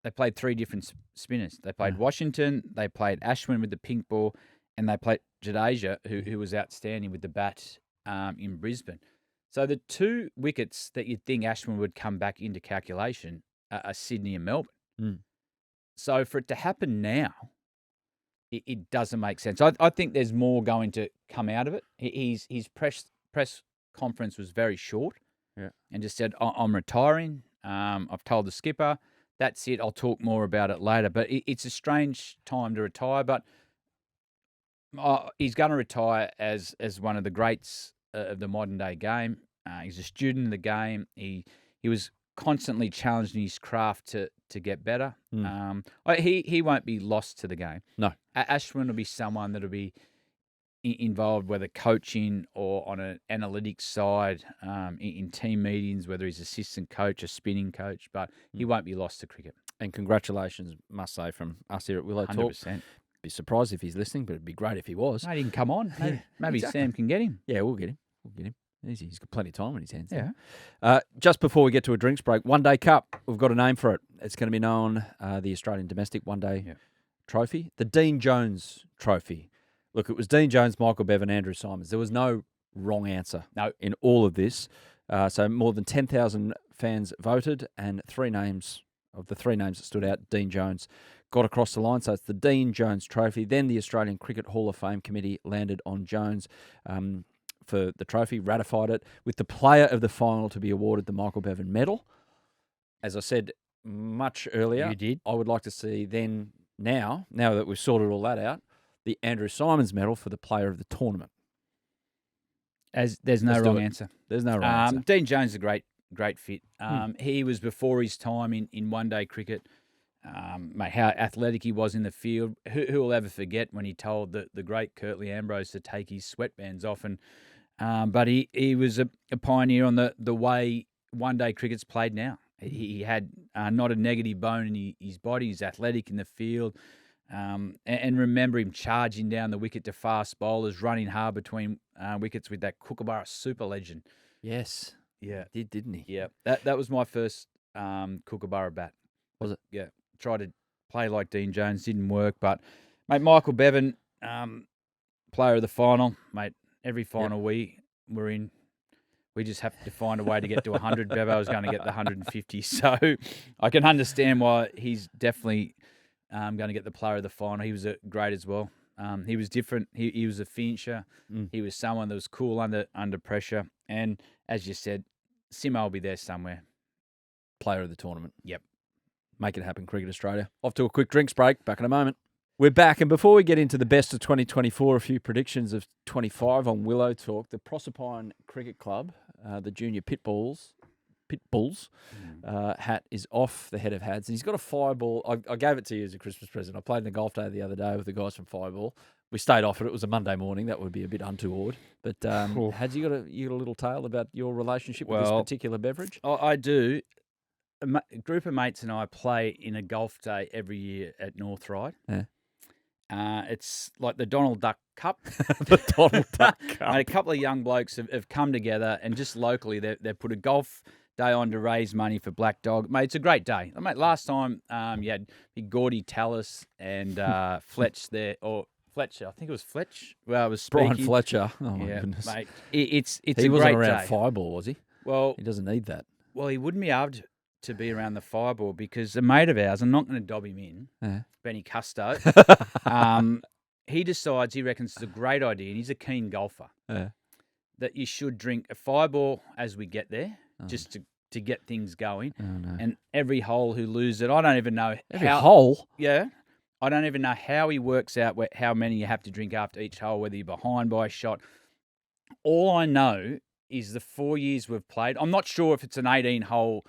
they played 3 different spinners. They played Washington, they played Ashwin with the pink ball, and they played Jadeja, who was outstanding with the bat in Brisbane. So the 2 wickets that you'd think Ashwin would come back into calculation are Sydney and Melbourne. Mm. So for it to happen now, it doesn't make sense. I think there's more going to come out of it. His press conference was very short, and just said, "I'm retiring. I've told the skipper. That's it. I'll talk more about it later." But it's a strange time to retire. But he's going to retire as one of the greats of the modern day game. He's a student in the game. He was constantly challenging his craft to get better. He won't be lost to the game. No. Ashwin will be someone that'll be involved, whether coaching or on an analytics side, in team meetings, whether he's assistant coach or spinning coach, but he won't be lost to cricket. And congratulations, must say, from us here at Willow Talk. 100%. Be surprised if he's listening, but it'd be great if he was. Mate, he can come on. Maybe exactly. Sam can get him. Yeah, we'll get him. Easy. He's got plenty of time on his hands. Yeah. Just before we get to a drinks break, One Day Cup. We've got a name for it. It's going to be known the Australian Domestic One Day Trophy, the Dean Jones Trophy. Look, it was Dean Jones, Michael Bevan, Andrew Simons. There was no wrong answer in all of this. So more than 10,000 fans voted, and 3 names of the 3 names that stood out, Dean Jones got across the line. So it's the Dean Jones Trophy. Then the Australian Cricket Hall of Fame Committee landed on Jones for the trophy, ratified it, with the player of the final to be awarded the Michael Bevan Medal. As I said much earlier, You did. I would like to see now that we've sorted all that out, the Andrew Simons Medal for the player of the tournament. There's no Let's do wrong it. answer. There's no wrong answer. Dean Jones is a great fit. He was before his time in one-day cricket. Mate, how athletic he was in the field. Who will ever forget when he told the great Curtly Ambrose to take his sweatbands off? But he was a pioneer on the way one-day cricket's played now. He had not a negative bone in his body. He's athletic in the field. And remember him charging down the wicket to fast bowlers, running hard between wickets with that Kookaburra super legend. Yes. Yeah. He did, didn't he? Yeah. That was my first Kookaburra bat. Was it? Yeah. Tried to play like Dean Jones, didn't work. But, mate, Michael Bevan, player of the final. Mate, every final we were in, we just have to find a way to get to 100. Bevo was going to get the 150. So I can understand why he's definitely going to get the player of the final. He was great as well. He was different. He was a finisher. He was someone that was cool under pressure. And as you said, Simo will be there somewhere. Player of the tournament. Yep. Make it happen, Cricket Australia. Off to a quick drinks break. Back in a moment. We're back, and before we get into the best of 2024, a few predictions of 25 on Willow Talk. The Proserpine Cricket Club, the junior Pitbulls hat is off the head of hats, and he's got a Fireball. I gave it to you as a Christmas present. I played in the golf day the other day with the guys from Fireball. We stayed off it. It was a Monday morning. That would be a bit untoward. But had you got a little tale about your relationship with this particular beverage? I do. A group of mates and I play in a golf day every year at North Ryde. Yeah. It's like the Donald Duck Cup. The Donald Duck Cup. And a couple of young blokes have come together, and just locally they've put a golf day on to raise money for Black Dog. Mate, it's a great day. Mate, last time you had Big Gordy Tallis and Fletch there, or Fletcher. I think it was Fletch. Well, it was speaking. Brian Fletcher. Oh, my goodness. Mate, it's he a great wasn't around day. Fireball, was he? Well, he doesn't need that. Well, he wouldn't be able to be around the Fireball because a mate of ours, I'm not going to dob him in, Benny Custo, he decides, he reckons it's a great idea, and he's a keen golfer, that you should drink a Fireball as we get there, just to get things going. Oh, no. And every hole who loses it, I don't even know every hole? Yeah. I don't even know how he works out how many you have to drink after each hole, whether you're behind by a shot. All I know is the 4 years we've played. I'm not sure if it's an 18-hole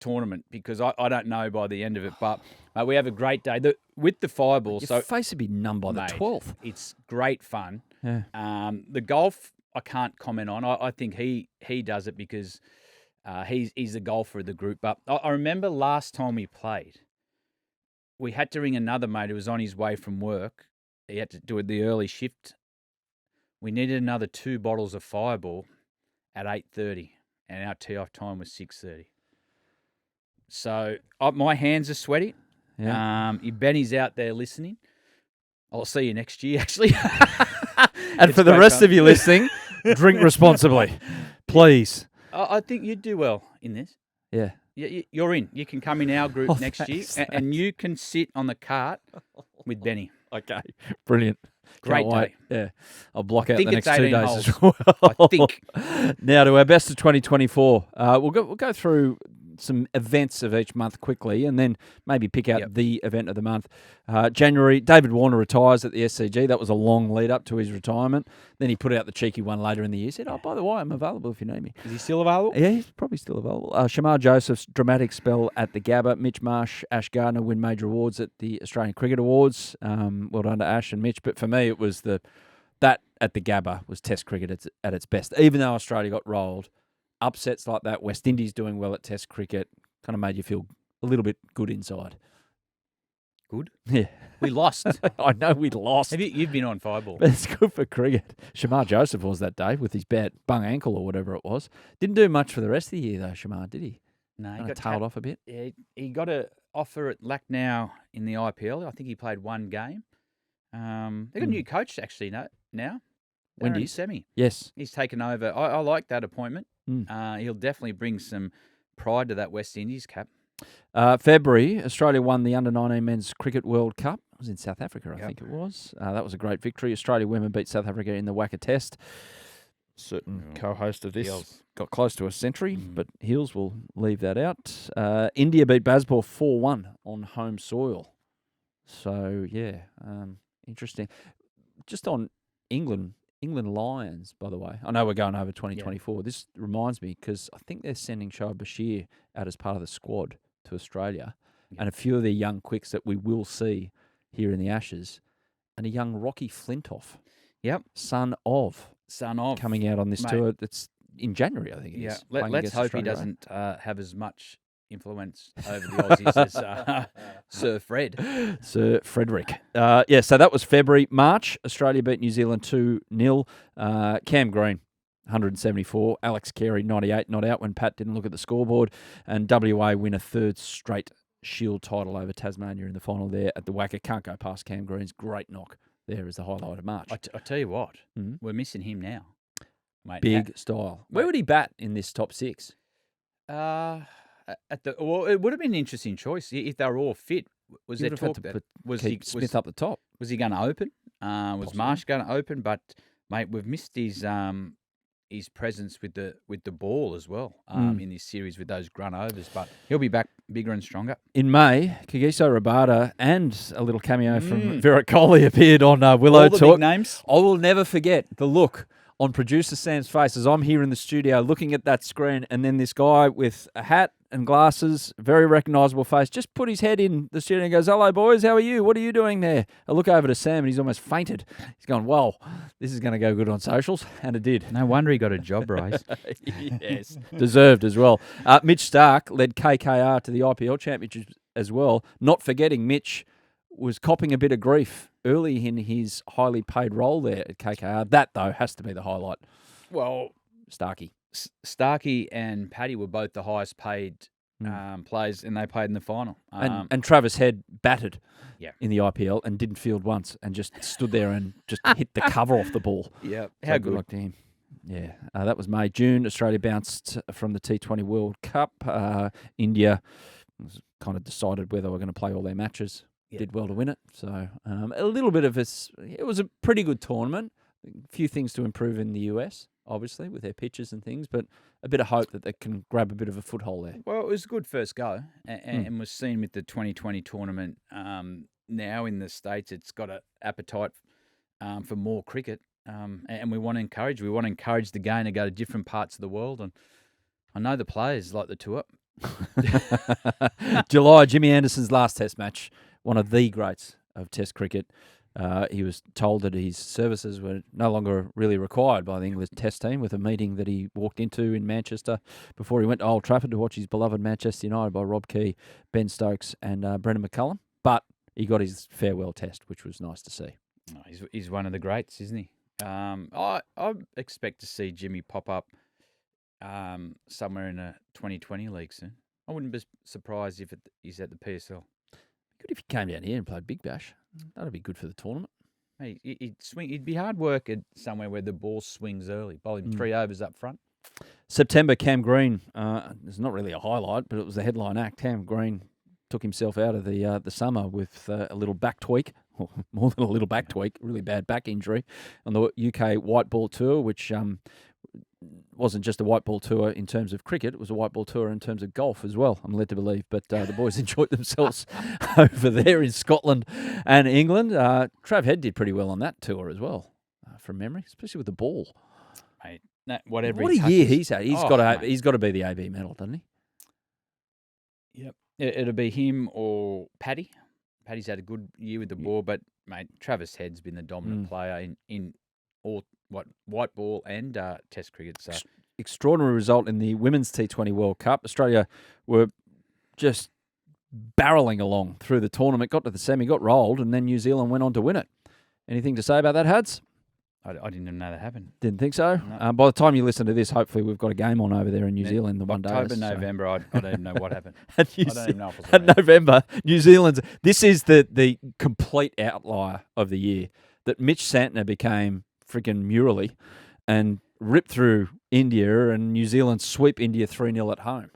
tournament because I don't know by the end of it, but we have a great day with the Fireball. Your face would be numb by the 12th. It's great fun. Yeah. The golf I can't comment on. I think he does it because he's the golfer of the group. But I remember last time we played, we had to ring another mate who was on his way from work. He had to do the early shift. We needed another 2 bottles of Fireball at 8:30, and our tee-off time was 6:30. So my hands are sweaty. Yeah. If Benny's out there listening, I'll see you next year, actually. And for the rest of you listening, drink responsibly, please. I think you'd do well in this. Yeah. You're in. You can come in our group next year, thanks. and you can sit on the cart with Benny. Okay. Brilliant. Great Can't wait. day. Yeah. I'll block out the think next it's 2 18 days holes. as well. I think. Now to our best of 2024. We'll go through some events of each month quickly and then maybe pick out the event of the month. January, David Warner retires at the SCG. That was a long lead up to his retirement. Then he put out the cheeky one later in the year. He said, by the way, I'm available if you need me. Is he still available? Yeah, he's probably still available. Shamar Joseph's dramatic spell at the Gabba. Mitch Marsh, Ash Gardner win major awards at the Australian Cricket Awards. Well done to Ash and Mitch. But for me, it was that at the Gabba was Test cricket at its best. Even though Australia got rolled, upsets like that, West Indies doing well at Test cricket, kind of made you feel a little bit good inside. Good? Yeah. We lost. I know we lost. You've been on Fireball. But it's good for cricket. Shamar Joseph was that day with his bad bung ankle or whatever it was. Didn't do much for the rest of the year though, Shamar, did he? No, he Kind got of tailed off a bit. Yeah, he got an offer at Lucknow in the IPL. I think he played 1 game. They got a new coach actually now. Wendy's? Semi. Yes. He's taken over. I like that appointment. Mm. He'll definitely bring some pride to that West Indies cap. February, Australia won the Under-19 Men's Cricket World Cup. It was in South Africa, I think it was. That was a great victory. Australia women beat South Africa in the WACA Test. Certain co-host of this Heels. got close to a century, but Heels will leave that out. India beat Bazball 4-1 on home soil. So, yeah, interesting. Just on England Lions, by the way. I know we're going over 2024. Yeah. This reminds me because I think they're sending Shoaib Bashir out as part of the squad to Australia. Yeah. And a few of the young quicks that we will see here in the Ashes. And a young Rocky Flintoff. Yep. Son of. Coming out on this tour. It's in January, I think it is. Let's hope Australia, he doesn't have as much influence over the Aussies as Sir Fred. Sir Frederick. So that was February. March, Australia beat New Zealand 2-0. Cam Green, 174. Alex Carey, 98, not out when Pat didn't look at the scoreboard. And WA win a 3rd straight Shield title over Tasmania in the final there at the WACA. Can't go past Cam Green's great knock there as the highlight of March. I tell you what, we're missing him now. Mate, Big style. Where would he bat in this top 6? It would have been an interesting choice if they were all fit. Was there talk that Smith up the top? Was he going to open? Was Marsh going to open? But mate, we've missed his his presence with the ball as well in this series with those grunt overs. But he'll be back bigger and stronger. In May, Kagiso Rabada and a little cameo from Virat Kohli appeared on Willow All the Talk. big names. I will never forget the look on producer Sam's face as I'm here in the studio looking at that screen, and then this guy with a hat and glasses, very recognisable face, just put his head in the studio and goes, "Hello, boys, how are you? What are you doing there?" I look over to Sam and he's almost fainted. He's going, "Well, this is going to go good on socials," and it did. No wonder he got a job, Bryce. Yes, deserved as well. Mitch Starc led KKR to the IPL Championship as well. Not forgetting Mitch was copping a bit of grief early in his highly paid role there at KKR. That, though, has to be the highlight. Well, Starkey. Starkey and Paddy were both the highest paid players, and they played in the final. And Travis Head batted Yeah. in the IPL and didn't field once and just stood there and just hit the cover off the ball. Yeah, So how good. luck to him. Yeah, that was May. June, Australia bounced from the T20 World Cup. India was kind of decided whether they were going to play all their matches. Yeah. Did well to win it. So a little bit of it was a pretty good tournament. A few things to improve in the US, obviously, with their pitches and things, but a bit of hope that they can grab a bit of a foothold there. Well, it was a good first go, and was seen with the 2020 tournament. Now in the States, it's got an appetite for more cricket, and we want to encourage. We want to encourage the game to go to different parts of the world, and I know the players like the tour. July, Jimmy Anderson's last Test match, one of the greats of Test cricket. He was told that his services were no longer really required by the English Test team with a meeting that he walked into in Manchester before he went to Old Trafford to watch his beloved Manchester United by Rob Key, Ben Stokes and Brendon McCullum. But he got his farewell test, which was nice to see. Oh, he's one of the greats, isn't he? I expect to see Jimmy pop up somewhere in a 2020 league soon. I wouldn't be surprised if he's at the PSL. Good if he came down here and played Big Bash. That'd be good for the tournament. Hey, he'd swing. It'd be hard work at somewhere where the ball swings early. Bowl him 3 overs up front. September, Cam Green. It's not really a highlight, but it was the headline act. Cam Green took himself out of the summer with a little back tweak, or more than a little back tweak, really bad back injury on the UK White Ball Tour, which wasn't just a white ball tour in terms of cricket, it was a white ball tour in terms of golf as well, I'm led to believe. But the boys enjoyed themselves over there in Scotland and England. Trav Head did pretty well on that tour as well, from memory, especially with the ball. Mate, whatever. What a year he's had. He's got to be the AB medal, doesn't he? Yep. It'll be him or Paddy. Paddy's had a good year with the ball, but, mate, Travis Head's been the dominant player in all white ball and Test cricket. So extraordinary result in the Women's T20 World Cup. Australia were just barreling along through the tournament, got to the semi, got rolled, and then New Zealand went on to win it. Anything to say about that, Hads? I didn't even know that happened. Didn't think so? No. By the time you listen to this, hopefully we've got a game on over there in New Zealand the one day. October, November, I don't even know what happened. I don't even know if it's at November, New Zealand's... This is the complete outlier of the year, that Mitch Santner became freaking murally and ripped through India, and New Zealand sweep India 3-0 at home.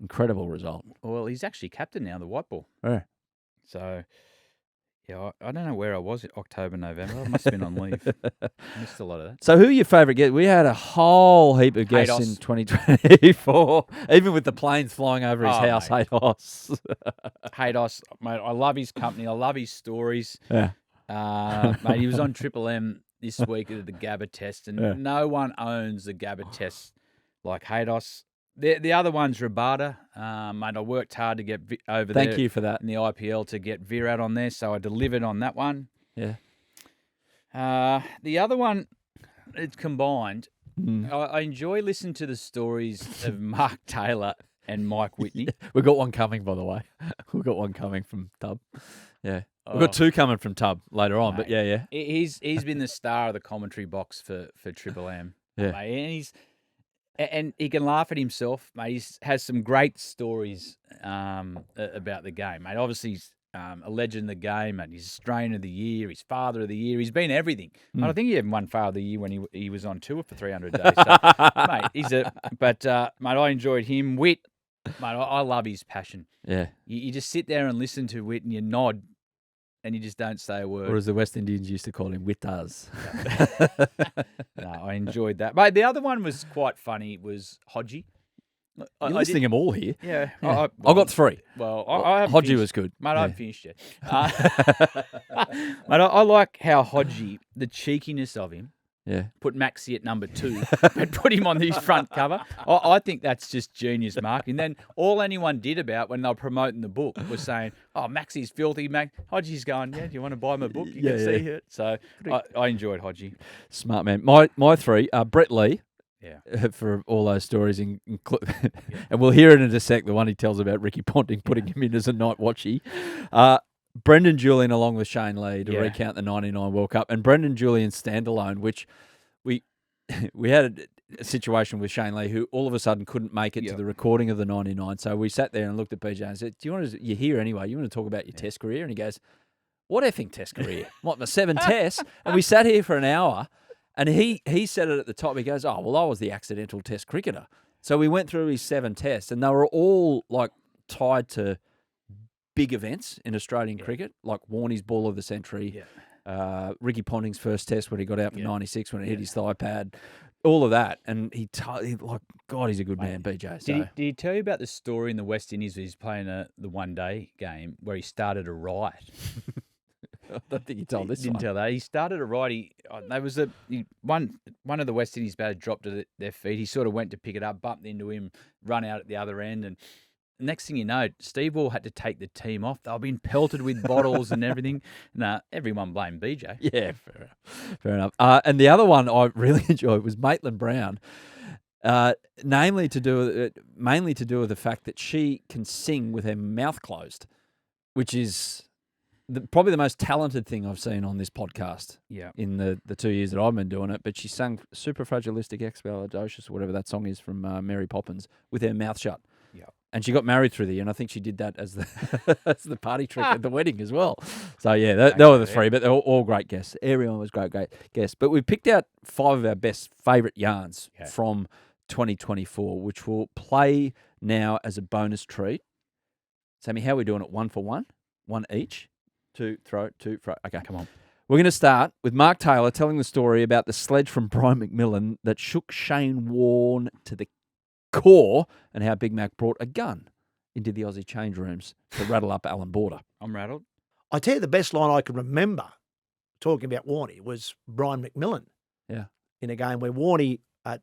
Incredible result. Well, he's actually captain now, the white ball. Yeah. So, yeah, I don't know where I was in October, November. I must have been on leave. I missed a lot of that. So who are your favourite guests? We had a whole heap of guests in 2024, even with the planes flying over his house, Haydos. Haydos, mate, I love his company. I love his stories. Yeah. Mate, he was on Triple M this week at the Gabba test, and no one owns the Gabba test like Haydos. The other one's Rabada. Mate, I worked hard to get over there. Thank you for that. In the IPL to get Virat on there, so I delivered on that one. Yeah. The other one, it's combined. I enjoy listening to the stories of Mark Taylor and Mike Whitney. We've got one coming, by the way. We've got one coming from Tub. Yeah. We've got two coming from Tub later on, but yeah. He's been the star of the commentary box for Triple M. Yeah. Mate, and he can laugh at himself, mate. He has some great stories about the game, mate. Obviously, he's a legend of the game, mate. He's Australian of the Year, he's Father of the Year. He's been everything. Mate, I think he even won Father of the Year when he was on tour for 300 days. So, mate, mate, I enjoyed him. Whit, mate, I love his passion. Yeah. You just sit there and listen to Whit and you nod. and you just don't say a word. Or as the West Indians used to call him, Wittars. No, I enjoyed that. But the other one was quite funny. Was Hodgie. You're listing them all here. Yeah. I got 3. Well, I haven't Hodgie finished. was good. Mate, I haven't finished yet. Mate, I like how Hodgie, the cheekiness of him, put Maxi at number 2 and put him on his front cover. I think that's just genius marketing. Then all anyone did about when they were promoting the book was saying, oh, Maxi's filthy. Hodgie's going, yeah, do you want to buy my book? You can see it. So I enjoyed Hodgie. Smart man. My 3 are Brett Lee. Yeah, for all those stories, and we'll hear it in a sec. The one he tells about Ricky Ponting putting him in as a night watchie. Brendon Julian along with Shane Lee to recount the '99 World Cup, and Brendon Julian standalone, which we had a situation with Shane Lee who all of a sudden couldn't make it to the recording of the '99. So we sat there and looked at BJ and said, "Do you want to? You're here anyway. You want to talk about your Test career?" And he goes, "What effing Test career? What, my 7 Tests?" And we sat here for an hour. And he said it at the top. He goes, oh, well, I was the accidental Test cricketer. So we went through his 7 Tests, and they were all like tied to big events in Australian cricket, like Warney's Ball of the Century, Ricky Ponting's first Test when he got out for 96 when it hit his thigh pad, all of that. And God, he's a good man, BJ. So. Did he tell you about the story in the West Indies where he's playing the one-day game where he started a riot? I don't think he told this. Didn't tell that. He started a riot. There was one of the West Indies batters dropped to their feet. He sort of went to pick it up, bumped into him, run out at the other end, and next thing you know, Steve Waugh had to take the team off. They were being pelted with bottles and everything. Everyone blamed BJ. Yeah, fair enough. And the other one I really enjoyed was Maitland Brown. Mainly to do with the fact that she can sing with her mouth closed, which is probably the most talented thing I've seen on this podcast in the 2 years that I've been doing it. But she sang Superfragilistixpialidocious, or whatever that song is from Mary Poppins, with her mouth shut. Yeah. And she got married through the year, and I think she did that as the party trick at the wedding as well. So, they were the 3, but they're all great guests. Everyone was great guests. But we picked out 5 of our best favourite yarns from 2024, which we'll play now as a bonus treat. Sammy, how are we doing it? 1 for 1? 1 each? 2 throw. Okay, come on. We're going to start with Mark Taylor telling the story about the sledge from Brian McMillan that shook Shane Warne to the core, and how Big Mac brought a gun into the Aussie change rooms to rattle up Alan Border. I'm rattled. I tell you, the best line I can remember talking about Warney was Brian McMillan. Yeah. In a game where Warney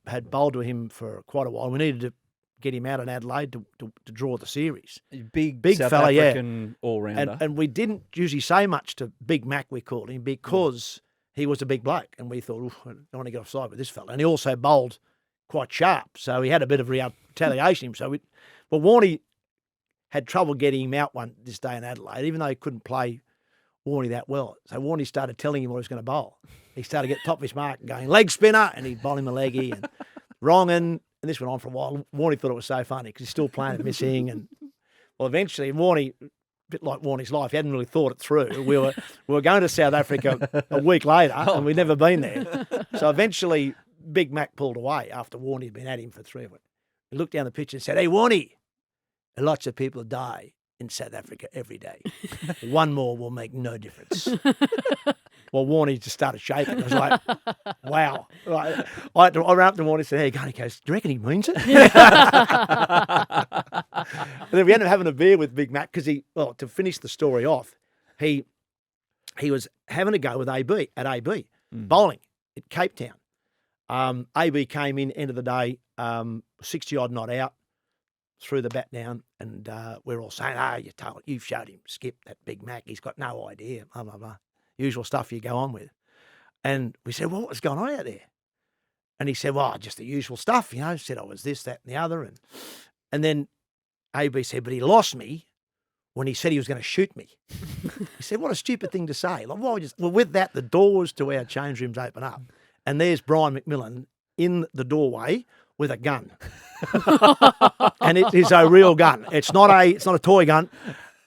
had bowled to him for quite a while. We needed to get him out in Adelaide to draw the series. Big South fella, African all-rounder. And we didn't usually say much to Big Mac, we called him, because he was a big bloke. And we thought, I don't want to get offside with this fella. And he also bowled quite sharp, so he had a bit of retaliation. But Warney had trouble getting him out this day in Adelaide, even though he couldn't play Warney that well. So Warney started telling him what he was going to bowl. He started to get top of his mark and going, leg spinner, and he'd bowl him a leggy, and wrong, and this went on for a while. Warney thought it was so funny because he's still playing and missing. And well, eventually, Warney, a bit like Warney's life, he hadn't really thought it through. We were going to South Africa a week later, and we'd never been there. So eventually, Big Mac pulled away after Warney had been at him for 3 of it. He looked down the pitch and said, "Hey, Warney, lots of people die in South Africa every day. One more will make no difference." Well, Warney just started shaking. I was like, wow. I ran up to Warney and said, "Hey, he goes, do you reckon he means it?" And then we ended up having a beer with Big Mac because to finish the story off, he was having a go with AB at AB, bowling at Cape Town. AB came in, end of the day, 60-odd not out, threw the bat down, and we're all saying, you've showed him, Skip, that Big Mac. He's got no idea, blah, blah, blah. Usual stuff you go on with. And we said, well, what was going on out there? And he said, well, just the usual stuff, said I was this, that, and the other. And then AB said, but he lost me when he said he was going to shoot me. He said, what a stupid thing to say. Like, well, with that, the doors to our change rooms open up. And there's Brian McMillan in the doorway with a gun. And it is a real gun. It's not a toy gun.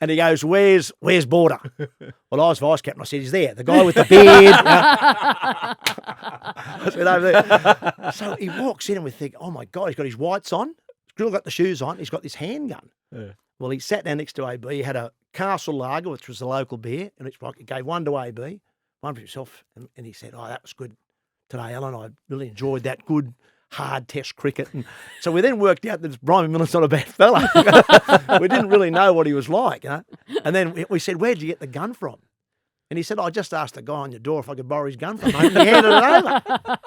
And he goes, where's Border? Well, I was vice captain. I said, he's there. The guy with the beard. I said, over there. So he walks in and we think, oh my God, he's got his whites on. Still got the shoes on. He's got this handgun. Yeah. Well, he sat down next to AB. He had a Castle Lager, which was the local beer, and he gave one to AB, one for himself, and he said, "Oh, that was good today, Alan. I really enjoyed that. Good, hard Test cricket." And so we then worked out that Brian McMillan's not a bad fella. We didn't really know what he was like, you know. And then we said, "Where'd you get the gun from?" And he said, "I just asked the guy on your door if I could borrow his gun from him, and he handed it over."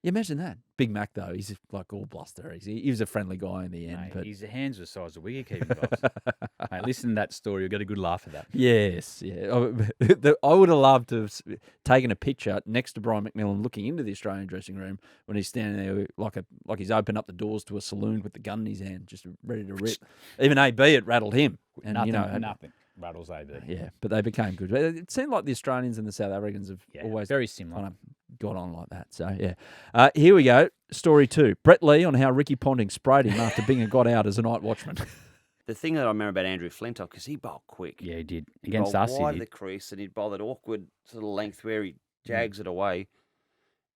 You imagine that. Big Mac, though, he's like all bluster. He was a friendly guy in the end. Mate, but his hands were the size of wicket-keeping gloves. Mate, listen to that story. You'll get a good laugh at that. Yes, yeah. I would have loved to have taken a picture next to Brian McMillan looking into the Australian dressing room when he's standing there like he's opened up the doors to a saloon with the gun in his hand, just ready to rip. Even AB, it rattled him. And, nothing rattles AB. Yeah, but they became good. It seemed like the Australians and the South Africans have always very similar. kind of got on like that. So, yeah. Here we go. Story 2. Brett Lee on how Ricky Ponting sprayed him after Binger got out as a night watchman. The thing that I remember about Andrew Flintoff, because he bowled quick. Yeah, he did. He Against bowled us, he wide of did. the crease, and he'd bowl that awkward sort of length where he jags it away.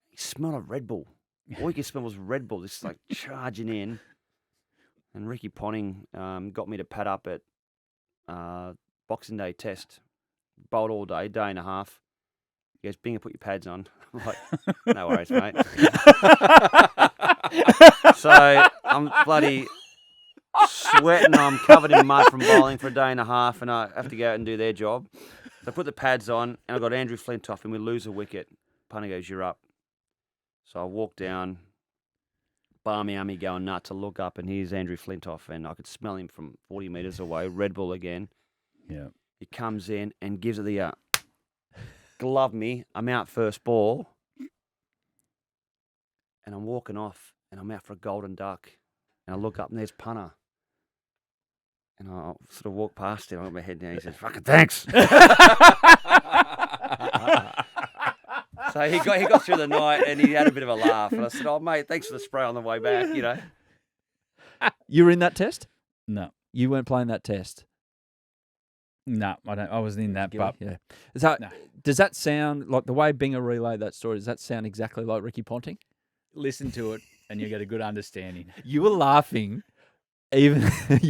He smelled of Red Bull. All you could smell was Red Bull, just like charging in. And Ricky Ponting got me to pad up at Boxing Day Test. Bowled all day, day and a half. He goes, "Binger, put your pads on." I'm like, "No worries, mate." So I'm bloody sweating. I'm covered in mud from bowling for a day and a half, and I have to go out and do their job. So I put the pads on, and I got Andrew Flintoff, and we lose a wicket. Punter goes, "You're up." So I walk down, balmy ummy going nuts. I look up, and here's Andrew Flintoff, and I could smell him from 40 metres away. Red Bull again. Yeah. He comes in and gives it the glove me. I'm out first ball, and I'm walking off, and I'm out for a golden duck. And I look up, and there's Punter. And I sort of walk past him. I got my head down. He says, "Fucking thanks." So he got through the night, and he had a bit of a laugh. And I said, "Oh, mate, thanks for the spray on the way back." You know. You were in that test? No. You weren't playing that test? No, I don't. I wasn't in that, but Yeah. So, No. does that sound like the way Binger relayed that story? Does that sound exactly like Ricky Ponting? listen to it and you get a good understanding. You were laughing, you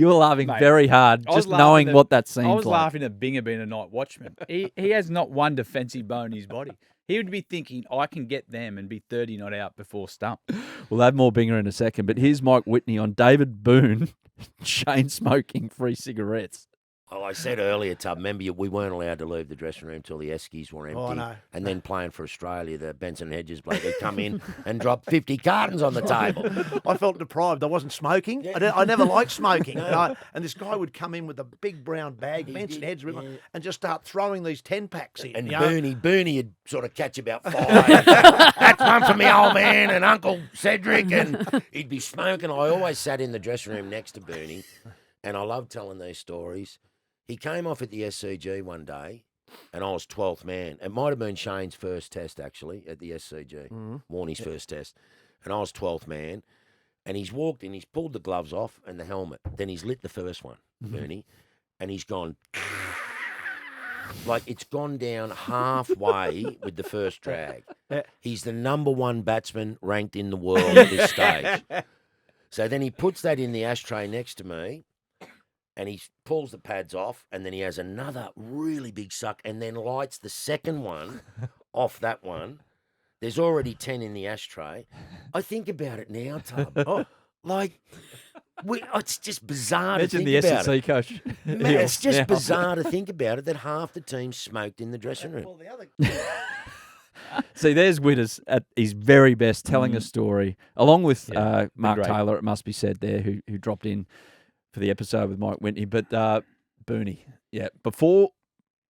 were laughing Mate, very hard, I was just knowing laughing what that seems I was like. laughing at Binger being a night watchman. He has not one defensive bone in his body. He would be thinking, I can get them and be 30 not out before stump. We'll have more Binger in a second, but here's Mike Whitney on David Boone chain smoking free cigarettes. Well, I said earlier, Tub, remember we weren't allowed to leave the dressing room till the Eskies were empty. Oh, I know. And then playing for Australia, the Benson Hedges bloke would come in and drop 50 cartons on the table. I felt deprived. I wasn't smoking. I never liked smoking. And this guy would come in with a big brown bag, Benson Hedges, and just start throwing these 10-packs in. And you know? Boony would sort of catch about 5. That's one for me old man and Uncle Cedric. And he'd be smoking. I always sat in the dressing room next to Boony, and I love telling these stories. He came off at the SCG one day, and I was 12th man. It might have been Shane's first test, actually, at the SCG, Warney's first test. And I was 12th man. And he's walked in, he's pulled the gloves off and the helmet. Then he's lit the first one, Boony, and he's gone, like it's gone down halfway with the first drag. He's the #1 batsman ranked in the world at this stage. So then he puts that in the ashtray next to me, and he pulls the pads off, and then he has another really big suck, and then lights the second one off that one. There's already 10 in the ashtray. I think about it now, Tub. It's just bizarre to think Imagine the about S&C it. coach. Man, it's just Now. bizarre to think about it that half the team smoked in the dressing room. Well, the other See, there's Witters at his very best, telling a story, along with Mark great. Taylor, it must be said there, who dropped in for the episode with Mike Whitney. But Boony, before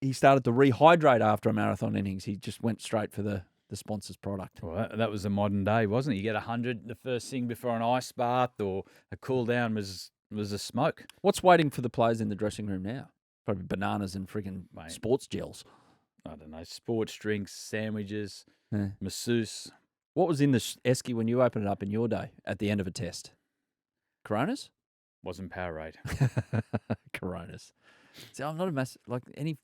he started to rehydrate after a marathon innings, he just went straight for the sponsor's product. Well, that was the modern day, wasn't it? You get 100 the first thing before an ice bath or a cool down was a smoke. What's waiting for the players in the dressing room now? Probably bananas and friggin' Mate. sports gels. I don't know, sports drinks, sandwiches, Yeah. masseuse. What was in the esky when you opened it up in your day at the end of a test? Coronas? Wasn't Powerade. Coronas. See, I'm not a like any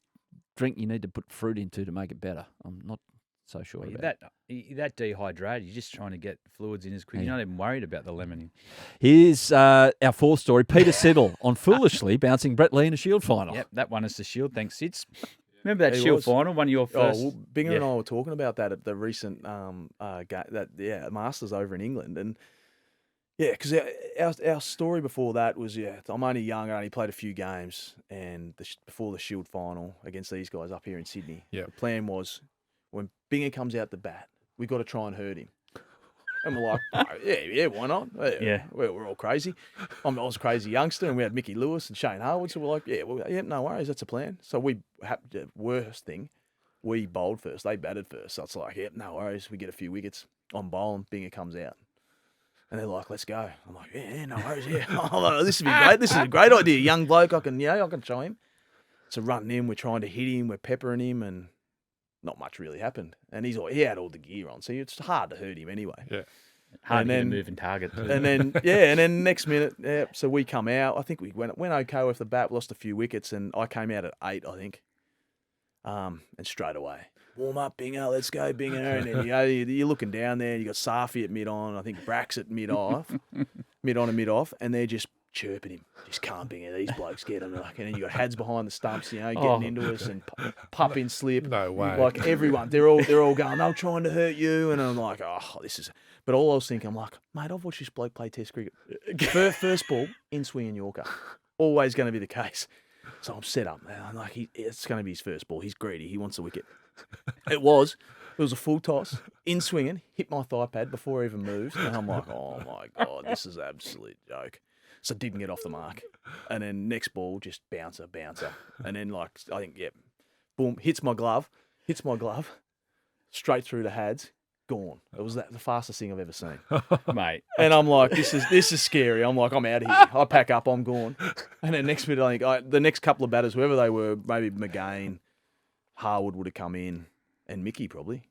drink you need to put fruit into to make it better. I'm not so sure Well, about. you're that dehydrated. You're just trying to get fluids in as quick. You're not even worried about the lemon. Here's our fourth story. Peter Siddle on foolishly bouncing Brett Lee in a Shield final. Yep, that won us the Shield. Thanks, Sids. Remember that He Shield was. final? One of your first. Well, Bingham and I were talking about that at the recent Masters over in England, and because our story before that was I'm only young, I only played a few games, and before the Shield final against these guys up here in Sydney, the plan was when Bingham comes out the bat, we got to try and hurt him. And we're like, oh, why not? We're all crazy. I was a crazy youngster, and we had Mickey Lewis and Shane Harwood, so we're like, no worries, that's a plan. So the worst thing, we bowled first, they batted first. So it's like, no worries, we get a few wickets. I'm bowling, Bingham comes out. And they're like, let's go. I'm like, no worries, Oh, this would be great. This is a great idea. Young bloke, I can show him. So running in, we're trying to hit him, we're peppering him, and not much really happened. And he had all the gear on, so it's hard to hurt him anyway. Yeah. Hard to get a moving target. And then next minute, so we come out. I think we went okay with the bat, lost a few wickets, and I came out at 8, I think. And straight away, warm up, Binger, let's go, Binger. And then you're looking down there, you got Safi at mid-on, I think Brax at mid-off, mid-on and mid-off, and they're just chirping him. Just can't Binger, these blokes get him. And then you got Hads behind the stumps, getting into us and pup in slip. No way. Like everyone, they're all going, they're trying to hurt you. And I'm like, this is... But all I was thinking, I'm like, mate, I've watched this bloke play Test cricket. First ball, in swing and Yorker. Always going to be the case. So I'm set up now. I'm like, it's going to be his first ball. He's greedy. He wants the wicket. It was a full toss, in swinging, hit my thigh pad before I even moved. And I'm like, oh my God, this is an absolute joke. So didn't get off the mark. And then next ball, just bouncer. And then I think, boom, hits my glove, straight through the Hads. Gone. It was the fastest thing I've ever seen, Mate. And I'm like, this is scary. I'm like, I'm out of here. I pack up. I'm gone. And then next minute, I think the next couple of batters, whoever they were, maybe McGain, Harwood would have come in, and Mickey probably.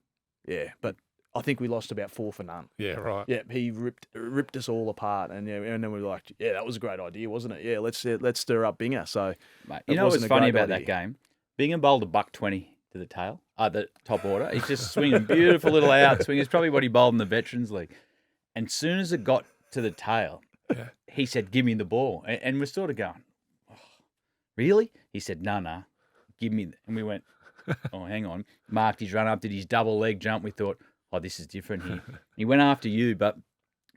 Yeah, but I think we lost about 4 for none. Yeah, right. Yeah, he ripped us all apart, and then we were like, that was a great idea, wasn't it? Yeah, let's stir up Binger. So, mate, you know what's funny about that game? Bingham bowled a $120 to the tail, the top order. He's just swinging beautiful little outswing. It's probably what he bowled in the Veterans League. And soon as it got to the tail, he said, "Give me the ball," and we're sort of going, oh, "Really?" He said, "No, give me." And we went, "Oh, hang on." Marked his run up, did his double leg jump. We thought, "Oh, this is different here." He went after you, but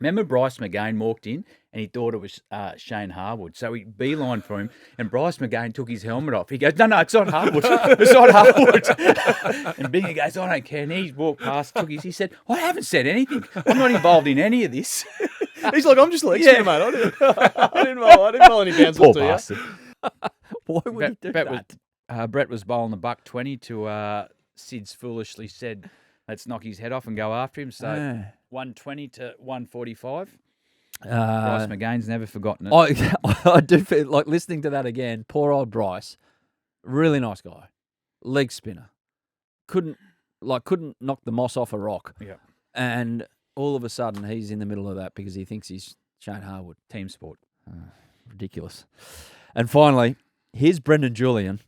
remember Bryce McGain walked in and he thought it was Shane Harwood. So he beelined for him and Bryce McGain took his helmet off. He goes, no, it's not Harwood. It's not Harwood. And Bingham goes, I don't care. And he walked past, he said, I haven't said anything. I'm not involved in any of this. He's like, I'm just leg spinner, mate. I didn't bowl any bounces Poor to you. bastard. Why would he do that? Brett was bowling the $120 to Sid's foolishly said, let's knock his head off and go after him. So 120 to 145. Bryce McGain's never forgotten it. I do feel like listening to that again. Poor old Bryce, really nice guy, leg spinner, couldn't knock the moss off a rock. Yeah, and all of a sudden he's in the middle of that because he thinks he's Shane Harwood. Team sport, ridiculous. And finally, here's Brendan Julian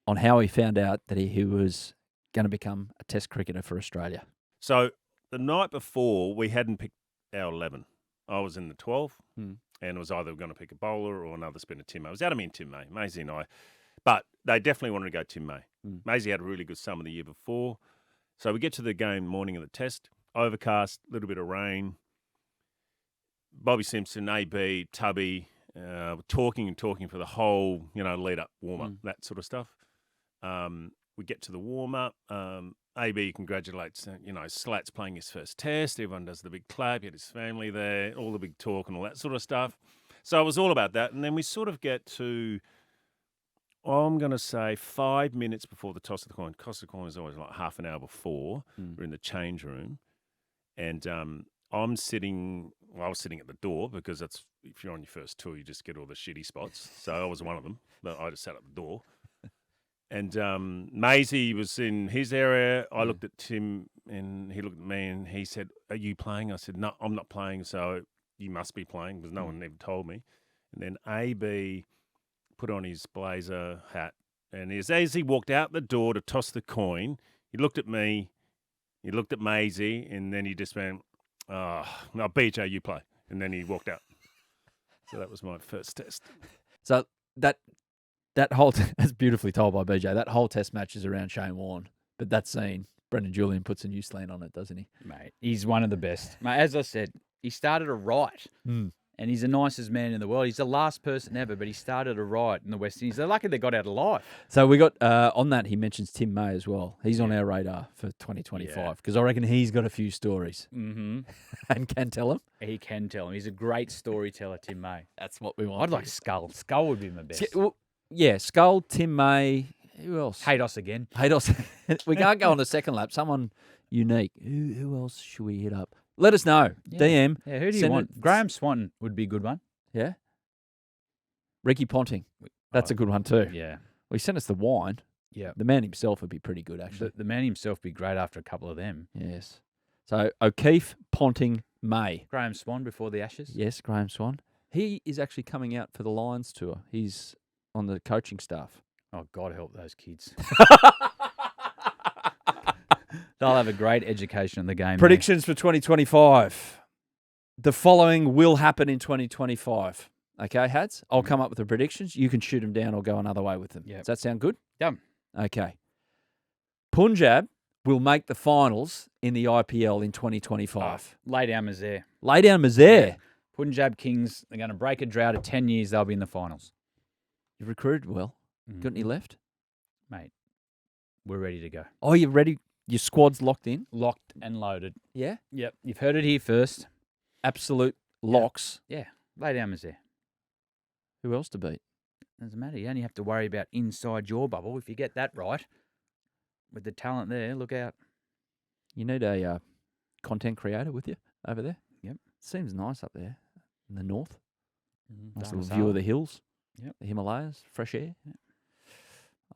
on how he found out that he was going to become a Test cricketer for Australia. So the night before, we hadn't picked our 11. I was in the 12, and it was either going to pick a bowler or another spinner, Tim May. It was out of me and Tim May, Maisie and I. But they definitely wanted to go Tim May. Maisie had a really good summer the year before. So we get to the game morning of the Test, overcast, a little bit of rain. Bobby Simpson, AB, Tubby, talking for the whole, lead-up, warm-up, that sort of stuff. We get to the warm-up. AB congratulates, Slat's playing his first Test. Everyone does the big clap. He had his family there, all the big talk and all that sort of stuff. So it was all about that. And then we sort of get to, I'm going to say 5 minutes before the toss of the coin. Toss of the coin is always like half an hour before. We're in the change room. And I was sitting at the door because that's, if you're on your first tour, you just get all the shitty spots. So I was one of them. But I just sat at the door. And Maisie was in his area. I looked at Tim and he looked at me and he said, are you playing? I said, no, I'm not playing. So you must be playing because no one ever told me. And then AB put on his blazer hat. And as he walked out the door to toss the coin, he looked at me He looked at Maisie, and then he just went, "Oh, no, BJ, you play," and then he walked out. So that was my first test. So that whole that's beautifully told by BJ. That whole test match is around Shane Warne, but that scene, Brendon Julian puts a new slant on it, doesn't he? Mate, he's one of the best. Mate, as I said, he started a right. And he's the nicest man in the world. He's the last person ever, but he started a riot in the West Indies. They're lucky they got out alive. So we got, on that, he mentions Tim May as well. He's on our radar for 2025 because I reckon he's got a few stories and can tell them. He can tell him. He's a great storyteller, Tim May. That's what we want. I'd like Skull. Skull would be my best. Yeah, Skull, Tim May. Who else? Haydos again. Haydos. We can't go on the second lap. Someone unique. Who else should we hit up? Let us know. Yeah. DM. Yeah, who do you want? Graham Swanton would be a good one. Yeah. Ricky Ponting. That's a good one too. Yeah. Well, he sent us the wine. Yeah. The man himself would be pretty good, actually. The man himself would be great after a couple of them. Yes. So O'Keefe, Ponting, May. Graham Swan before the Ashes. Yes, Graham Swan. He is actually coming out for the Lions tour. He's on the coaching staff. Oh, God help those kids. They'll have a great education in the game. Predictions for 2025. The following will happen in 2025. Okay, Hads? I'll come up with the predictions. You can shoot them down or go another way with them. Yep. Does that sound good? Yep. Okay. Punjab will make the finals in the IPL in 2025. Lay down Mazair. Lay down Mazair. Punjab Kings, they're going to break a drought of 10 years. They'll be in the finals. You've recruited well. Got any left? Mate, we're ready to go. Oh, you're ready? Your squad's locked in? Locked and loaded. Yeah? Yep. You've heard it here first. Absolute locks. Yeah. Lay down Mazair. Who else to beat? Doesn't matter. You only have to worry about inside your bubble. If you get that right, with the talent there, look out. You need a content creator with you over there. Yep. Seems nice up there in the north. Nice little Dharmasala. view of the hills. Yep. The Himalayas, fresh air. Yep.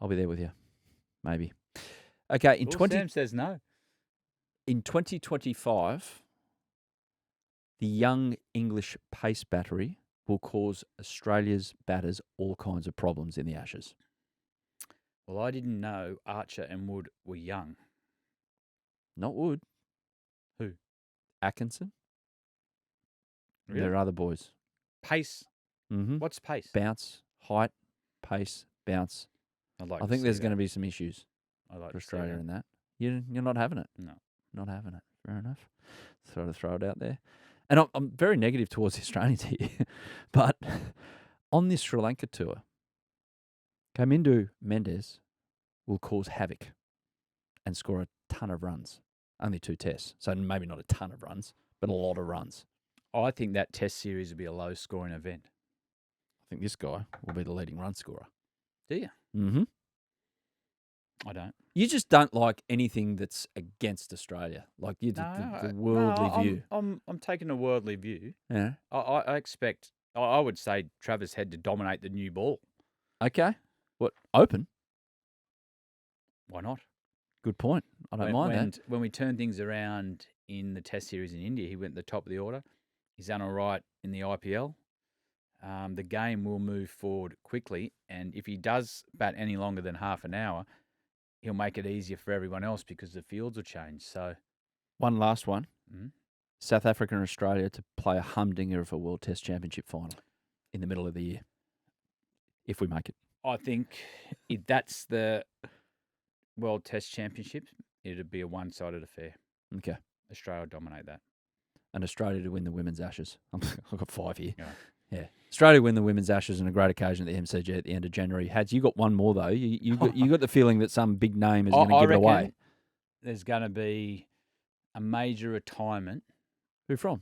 I'll be there with you, maybe. Okay, Sam says no. In 2025, the young English pace battery will cause Australia's batters all kinds of problems in the Ashes. Well, I didn't know Archer and Wood were young. Not Wood. Who? Atkinson. Really? There are other boys. Pace. Mm-hmm. What's pace? Bounce, height, pace, bounce. I think there's going to be some issues for Australia in that. You're not having it. No. Not having it. Fair enough. Sort of throw it out there. And I'm very negative towards the Australians here. But on this Sri Lanka tour, Kamindu Mendes will cause havoc and score a ton of runs. Only 2 tests. So maybe not a ton of runs, but a lot of runs. I think that test series will be a low-scoring event. I think this guy will be the leading run scorer. Do you? Mm-hmm. I don't. You just don't like anything that's against Australia, like the worldly view. I'm taking a worldly view. Yeah. I expect. I would say Travis Head to dominate the new ball. Okay. What, open? Why not? Good point. I don't mind that. When we turn things around in the Test series in India, he went at the top of the order. He's done all right in the IPL. The game will move forward quickly, and if he does bat any longer than half an hour, he'll make it easier for everyone else because the fields will change. So, one last one. Mhm. South Africa and Australia to play a humdinger of a World Test Championship final in the middle of the year, if we make it. I think if that's the World Test Championship, it'd be a one-sided affair. Okay. Australia will dominate that. And Australia to win the Women's Ashes. I've got 5 here. Yeah. Yeah. Australia win the Women's Ashes in a great occasion at the MCG at the end of January. Hads, you got one more, though. You got the feeling that some big name is going to give it away. There's going to be a major retirement. Who from?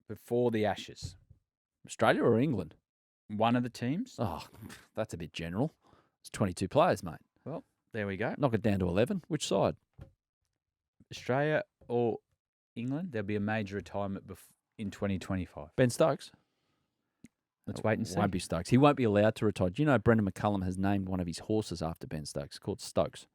Before the Ashes. Australia or England? One of the teams. Oh, that's a bit general. It's 22 players, mate. Well, there we go. Knock it down to 11. Which side? Australia or England, there'll be a major retirement in 2025. Ben Stokes? Let's wait and see. Won't be Stokes. He won't be allowed to retire. Do you know Brendan McCullum has named one of his horses after Ben Stokes, called Stokes?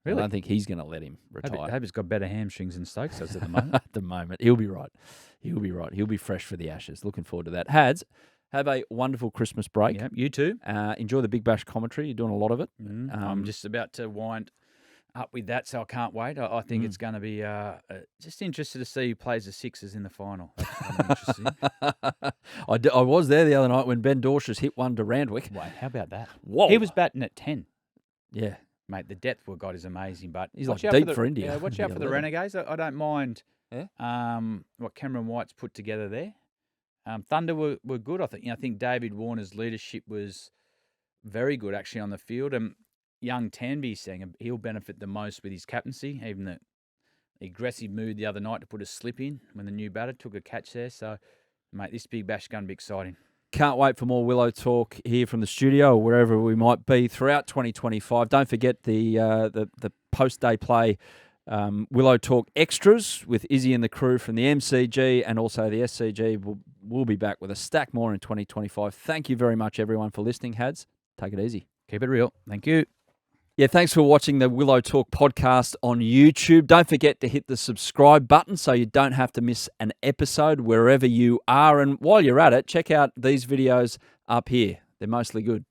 Really? I don't think he's going to let him retire. I hope he's got better hamstrings than Stokes does at the moment. At the moment. He'll be right. He'll be right. He'll be fresh for the Ashes. Looking forward to that. Hads, have a wonderful Christmas break. Yep, you too. Enjoy the Big Bash commentary. You're doing a lot of it. I'm just about to wind up with that, so I can't wait. I think it's going to be just interested to see who plays the Sixers in the final. That's kind of interesting. I was there the other night when Ben Dorshus hit one to Randwick. Wait, how about that? Whoa. He was batting at 10. Yeah. Mate, the depth we've got is amazing. But He's watch like out deep the, for India. Yeah, watch out for the 11. Renegades. I don't mind Yeah. what Cameron White's put together there. Thunder were good. I think David Warner's leadership was very good actually on the field. And young Tanby's saying he'll benefit the most with his captaincy, even the aggressive mood the other night to put a slip in when the new batter took a catch there. So, mate, this big bash is going to be exciting. Can't wait for more Willow Talk here from the studio or wherever we might be throughout 2025. Don't forget the post-day play Willow Talk Extras with Izzy and the crew from the MCG and also the SCG. We'll be back with a stack more in 2025. Thank you very much, everyone, for listening. Hads, take it easy. Keep it real. Thank you. Yeah, thanks for watching the Willow Talk podcast on YouTube. Don't forget to hit the subscribe button so you don't have to miss an episode wherever you are. And while you're at it, check out these videos up here. They're mostly good.